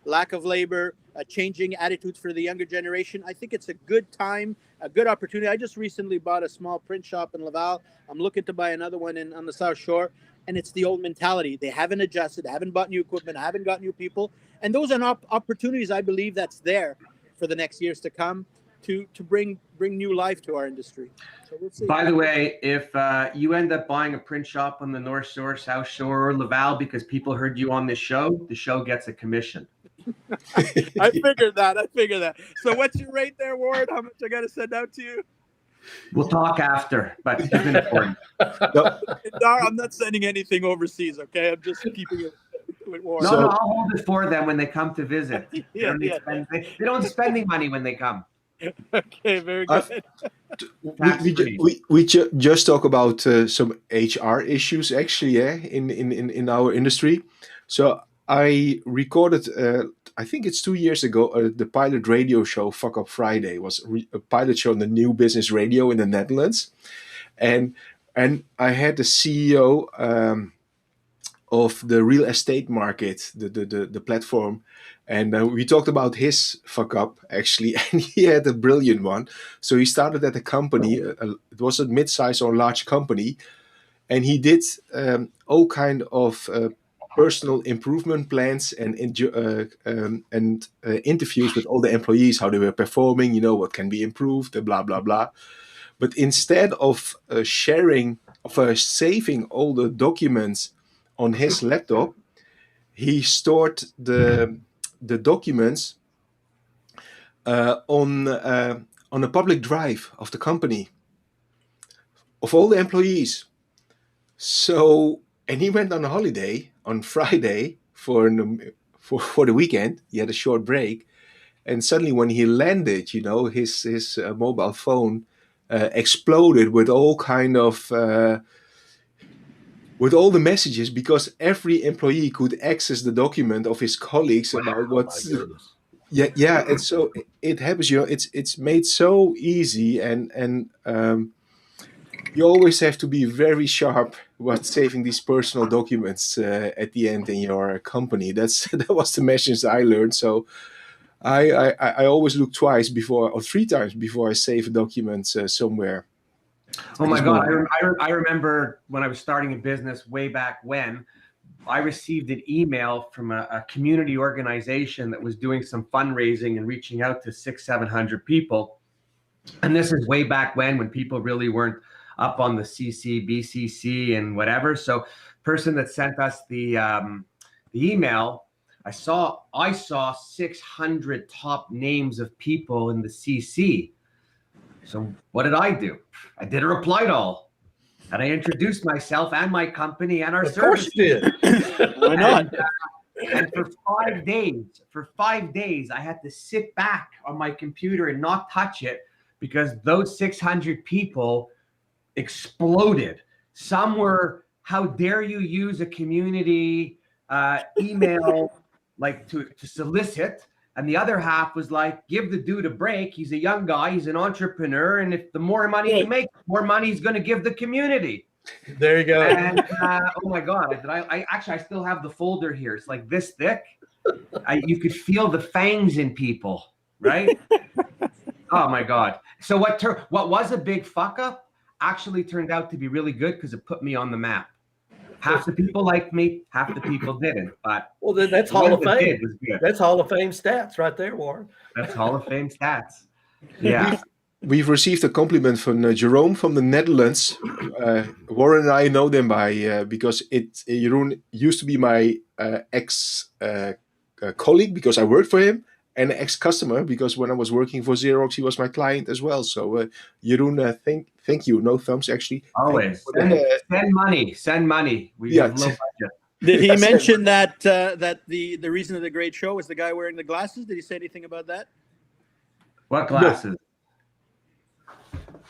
lack of labor, changing attitudes for the younger generation, I think it's a good time, a good opportunity. I just recently bought a small print shop in Laval. I'm looking to buy another one on the South Shore. And it's the old mentality. They haven't adjusted, they haven't bought new equipment, haven't got new people. And those are opportunities, I believe, that's there for the next years to come to bring new life to our industry. So we'll see. By the way, if you end up buying a print shop on the North Shore, South Shore, or Laval because people heard you on this show, the show gets a commission. I figured that. So what's your rate there, Ward? How much I got to send out to you? We'll talk after, but it's been important. Dar, I'm not sending anything overseas, okay? I'm just keeping it with Ward. No, I'll hold it for them when they come to visit. Yeah. They don't spend any money when they come. Okay, very good. We just talk about some HR issues actually, in our industry. So I recorded, I think it's 2 years ago, the pilot radio show Fuck Up Friday was a pilot show on the New Business Radio in the Netherlands, and I had the CEO of the real estate market, the platform. And we talked about his fuck up, actually, and he had a brilliant one. So he started at a company, it was a mid-size or large company, and he did all kind of personal improvement plans and interviews with all the employees, how they were performing, what can be improved, blah, blah, blah. But instead of saving all the documents on his laptop, he stored the documents on a public drive of the company of all the employees. So, and he went on a holiday on Friday for the weekend. He had a short break, and suddenly when he landed, his mobile phone exploded with all kind of with all the messages, because every employee could access the document of his colleagues about what's and so it happens. It's made so easy, and you always have to be very sharp about saving these personal documents at the end in your company. That was the message I learned. So I always look twice or three times before I save a document somewhere. Oh my God. I remember when I was starting a business way back when, I received an email from a community organization that was doing some fundraising and reaching out to 600-700 people. And this is way back when people really weren't up on the CC, BCC and whatever. So person that sent us the email, I saw 600 top names of people in the CC. So what did I do? I did a reply to all, and I introduced myself and my company and our service. Of course you did. Why not? And for 5 days, I had to sit back on my computer and not touch it, because those 600 people exploded. Some were, how dare you use a community email like to solicit. And the other half was like, give the dude a break. He's a young guy. He's an entrepreneur. And if the more money he makes, more money he's going to give the community. There you go. And oh my God, I still have the folder here. It's like this thick. You could feel the fangs in people, right? Oh my God. So what was a big fuck up actually turned out to be really good, because it put me on the map. Half the people liked me, half the people didn't. But well, then that's Hall of Fame. That's Hall of Fame stats right there, Warren. That's Hall of Fame stats. Yeah. We've received a compliment from Jerome from the Netherlands. Warren and I know them because Jeroen used to be my ex colleague, because I worked for him, and an ex-customer, because when I was working for Xerox, he was my client as well. So Jeroen, thank you. No thumbs, actually. Always send money. We have low budget. Did he mention that the reason of the great show was the guy wearing the glasses? Did he say anything about that? What glasses?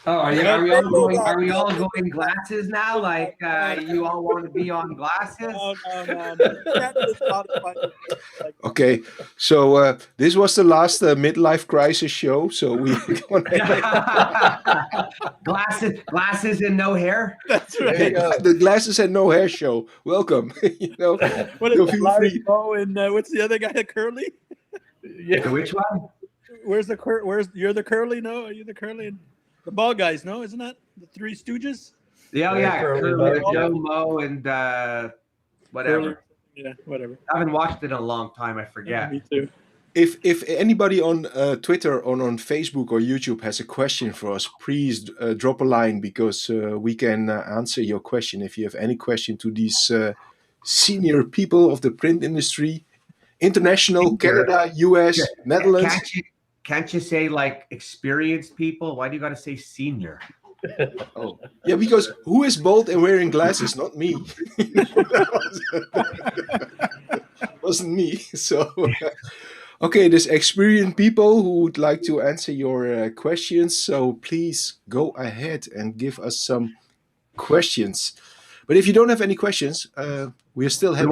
Oh, are we all going glasses now? Like you all want to be on glasses? No. That is not a funny thing. Like, Okay, so this was the last midlife crisis show. So we glasses and no hair. that's There you right. go. the glasses and no hair show. Welcome. What is No, it? feel Larry free. Moe and what's the other guy? Curly? Yeah. Which one? Where's you're the Curly? No, are you the Curly? The bald guys? No, isn't that the Three Stooges? Yeah, Curly Moe, Joe Mo and whatever. Curly. Yeah, whatever. I haven't watched it in a long time. I Yeah, forget. me too. If anybody on Twitter or on Facebook or YouTube has a question for us, please drop a line because we can answer your question. If you have any question to these senior people of the print industry, international, Canada, US, Netherlands. Can't you say like experienced people? Why do you got to say senior? Oh, yeah, because who is bald and wearing glasses? Not me. Wasn't me. So, okay, there's experienced people who would like to answer your questions. So please go ahead and give us some questions. But if you don't have any questions, we're still happy.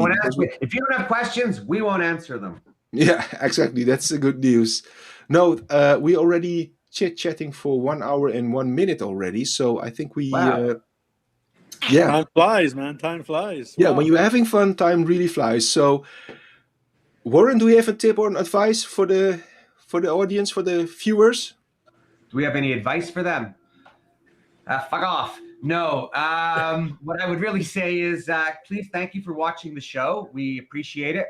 If you don't have questions, we won't answer them. Yeah, exactly. That's the good news. No, we already chit-chatting for 1 hour and 1 minute already. So I think we, Wow. yeah. Time flies, man. Time flies. Yeah, Wow. when you're having fun, time really flies. So, Warren, do you have a tip or an advice for the audience, for the viewers? Do we have any advice for them? Fuck off. No. What I would really say is please thank you for watching the show. We appreciate it.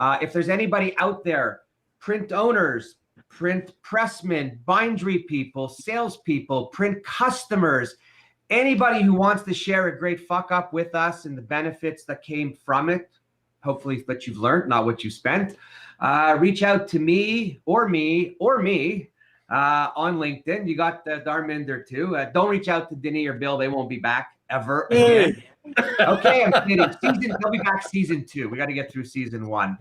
If there's anybody out there, print owners, print pressmen, bindery people, salespeople, print customers, anybody who wants to share a great fuck up with us and the benefits that came from it, hopefully that you've learned, not what you spent, reach out to me on LinkedIn. You got Dharminder too. Don't reach out to Denny or Bill. They won't be back ever again. Okay, I'm kidding. They'll be back season 2. We got to get through season 1.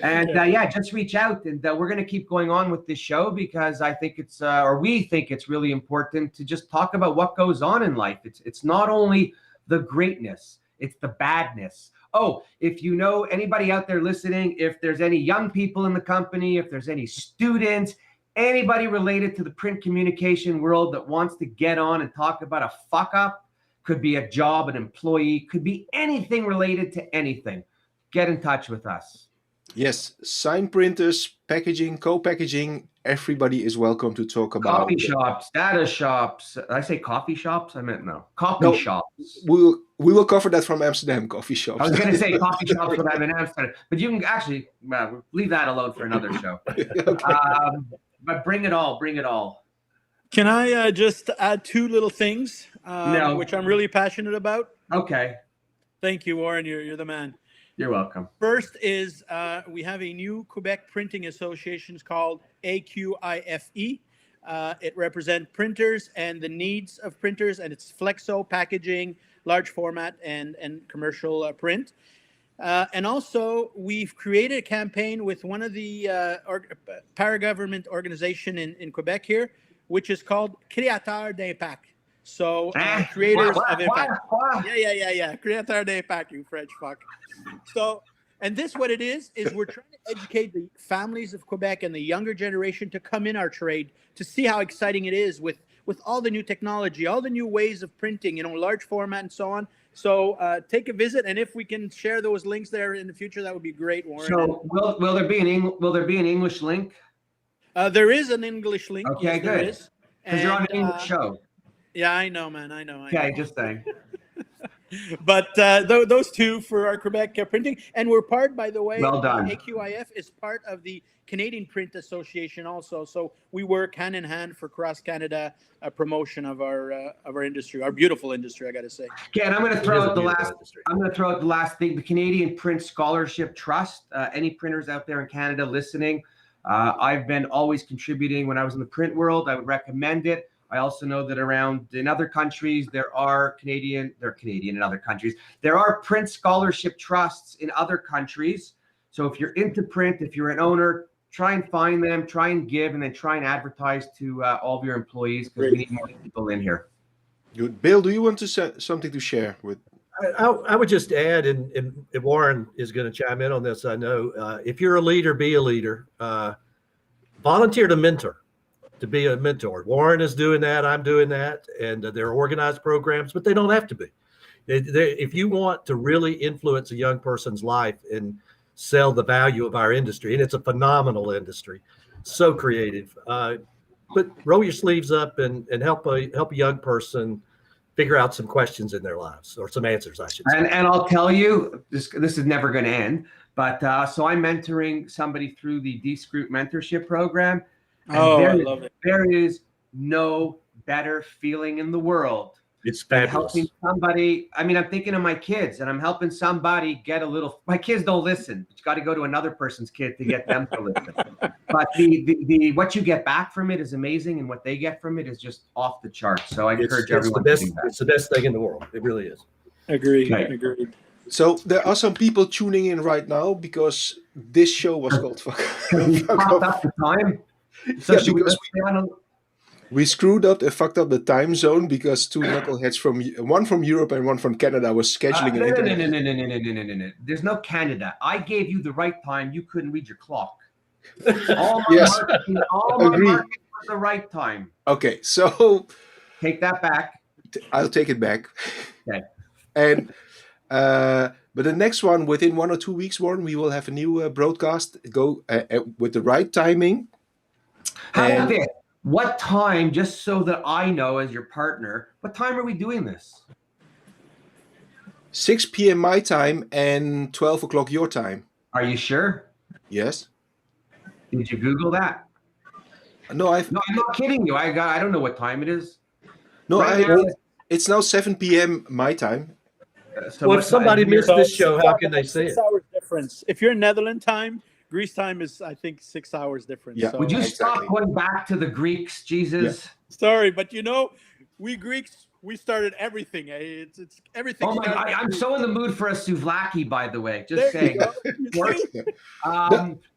And just reach out, and we're going to keep going on with this show because I think it's, or we think it's really important to just talk about what goes on in life. It's not only the greatness, it's the badness. Oh, if you know anybody out there listening, if there's any young people in the company, if there's any students, anybody related to the print communication world that wants to get on and talk about a fuck up, could be a job, an employee, could be anything related to anything, get in touch with us. Yes, sign printers, packaging, co-packaging, everybody is welcome to talk about. Coffee shops, data shops. Did I say coffee shops? I meant no. Coffee shops. We will cover that from Amsterdam, coffee shops. I was going to say coffee shops when I'm in Amsterdam, but you can actually leave that alone for another show. Okay. But bring it all. Can I just add 2 little things, No. which I'm really passionate about? Okay. Thank you, Warren. You're the man. You're welcome. First is we have a new Quebec printing association called AQIFE. It represents printers and the needs of printers, and it's flexo, packaging, large format, and commercial print. And also, we've created a campaign with one of the para-government organization in Quebec here, which is called Créateurs d'Impact. So creators of impact. Yeah. Créateurs d'Impact, you French fuck. So, and this what it is we're trying to educate the families of Quebec and the younger generation to come in our trade to see how exciting it is with all the new technology, all the new ways of printing, large format and so on. So take a visit, and if we can share those links there in the future, that would be great, Warren. So will there be an English link? There is an English link. Okay, yes, good. there is. Because you're on an English show. Yeah, I know, man. I know. Okay, just saying. But those 2 for our Quebec printing, and we're part, by the way. Well done. AQIF is part of the Canadian Print Association also, so we work hand in hand for cross Canada promotion of our industry, our beautiful industry, I got to say. Okay, and I'm going to throw out the last thing: the Canadian Print Scholarship Trust. Any printers out there in Canada listening, I've been always contributing when I was in the print world. I would recommend it. I also know that in other countries, there are Canadian in other countries. There are print scholarship trusts in other countries. So if you're into print, if you're an owner, try and find them, try and give, and then try and advertise to all of your employees, because we need more people in here. Good. Bill, do you want to say something to share with? I would just add, and Warren is going to chime in on this, I know, if you're a leader, be a leader. Volunteer to mentor, to be a mentor. Warren is doing that. I'm doing that. And they're organized programs, but they don't have to be. If you want to really influence a young person's life and sell the value of our industry, and it's a phenomenal industry, so creative, but roll your sleeves up and help a young person figure out some questions in their lives, or some answers, I should say. And I'll tell you, this is never going to end, but so I'm mentoring somebody through the D-Scroot mentorship program. And I love it. There is no better feeling in the world. It's fabulous. Helping somebody. I mean, I'm thinking of my kids, and I'm helping somebody get a little. My kids don't listen. You got to go to another person's kid to get them to listen. But the what you get back from it is amazing, and what they get from it is just off the charts. So I encourage everyone to do that. It's the best thing in the world. It really is. Agreed. Right. Agreed. So there are some people tuning in right now because this show was called Fuck We Fuck popped Off. up the time. So Yeah, should we because stay on? we screwed up and fucked up the time zone because two knuckleheads one from Europe and one from Canada was scheduling an internet. No. There's no Canada. I gave you the right time. You couldn't read your clock. All my Yes. marketing Agree. was the right time. Okay, so Take that back. I'll take it back. Okay. And but the next one, within 1 or 2 weeks, Warren, we will have a new broadcast. Go with the right timing. How about And this? What time, just so that I know as your partner, what time are we doing this? 6 p.m. my time and 12 o'clock your time. Are you sure? Yes. Did you Google that? No, No, I'm not kidding you. I don't know what time it is. no, Right now, it's now 7 p.m. my time. So Well, what if somebody time is missed your- this show, how can they see it? 6 hours difference. If you're in Netherlands time, Greece time is, I think, 6 hours difference. Yeah. So, Would you Exactly. stop going back to the Greeks, Jesus? sorry, but we Greeks, we started everything. It's everything. Oh my! I'm so in the mood for a souvlaki, by the way. Just There you saying. go. You see?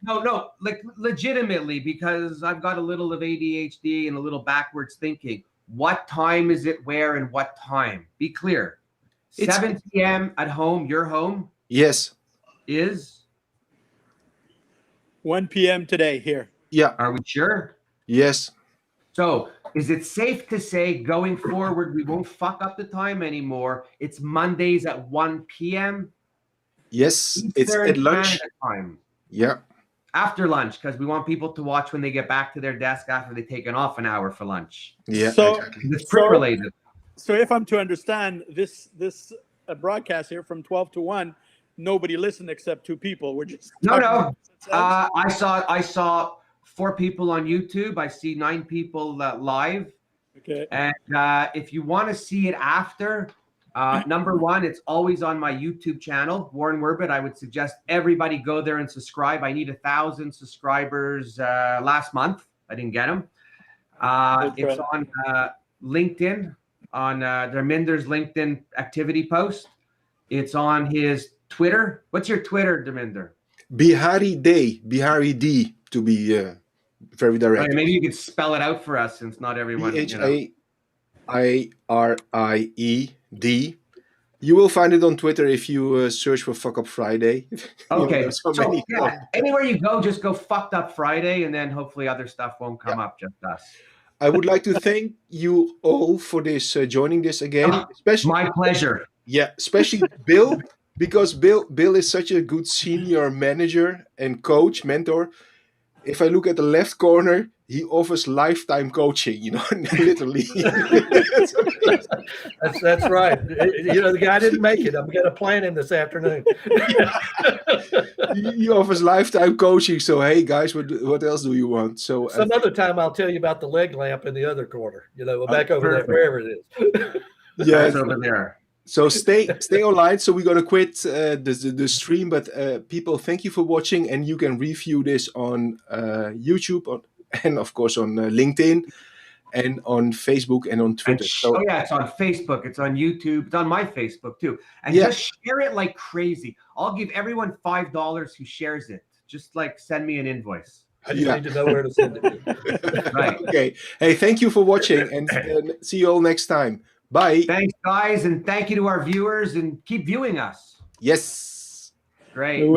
No, like legitimately, because I've got a little of ADHD and a little backwards thinking. What time is it? Where and what time? Be clear. 7 p.m. at home. Your home Yes. is. 1 p.m. today here. Yeah. Are we sure? Yes. So, is it safe to say going forward we won't fuck up the time anymore? It's Mondays at 1 p.m. Yes. It's Eastern at lunch. Canada time. Yeah. After lunch, because we want people to watch when they get back to their desk after they've taken off an hour for lunch. Yeah. So- Exactly. It's print related. So if I'm to understand this broadcast here from 12 to 1, nobody listened except 2 people. We're just No. talking nonsense. I saw 4 people on YouTube. I see 9 people live. Okay. And if you want to see it after, number one, it's always on my YouTube channel, Warren Werbit. I would suggest everybody go there and subscribe. I need 1,000 subscribers last month. I didn't get them. It's on LinkedIn, on Dharminder's LinkedIn activity post. It's on his Twitter. What's your Twitter, Dharminder? Bihari D to be very direct. Okay, maybe you could spell it out for us, since not everyone. BHAIRIED. You will find it on Twitter if you search for Fuck Up Friday. Okay. There's so So, many. yeah, anywhere you go, just go fucked up Friday, and then hopefully other stuff won't come up, just us. I would like to thank you all for this joining this again, especially My pleasure. especially Bill, because Bill is such a good senior manager and coach, mentor. If I look at the left corner, he offers lifetime coaching, literally. That's right. The guy didn't make it. I'm going to plan him this afternoon. He offers lifetime coaching. So, hey, guys, what else do you want? So Some other time I'll tell you about the leg lamp in the other corner. Back over there, perfect. wherever it is. yeah. It's over there. So stay online. So we're gonna quit the stream, but people, thank you for watching, and you can review this on YouTube and of course on LinkedIn and on Facebook and on Twitter. It's on Facebook. It's on YouTube. It's on my Facebook too. And Yeah. just share it like crazy. I'll give everyone $5 who shares it. Just like send me an invoice. I just Yeah. need to know where to send it to. Right. Okay. Hey, thank you for watching, and see you all next time. Bye. Thanks, guys, and thank you to our viewers, and keep viewing us. Yes. Great.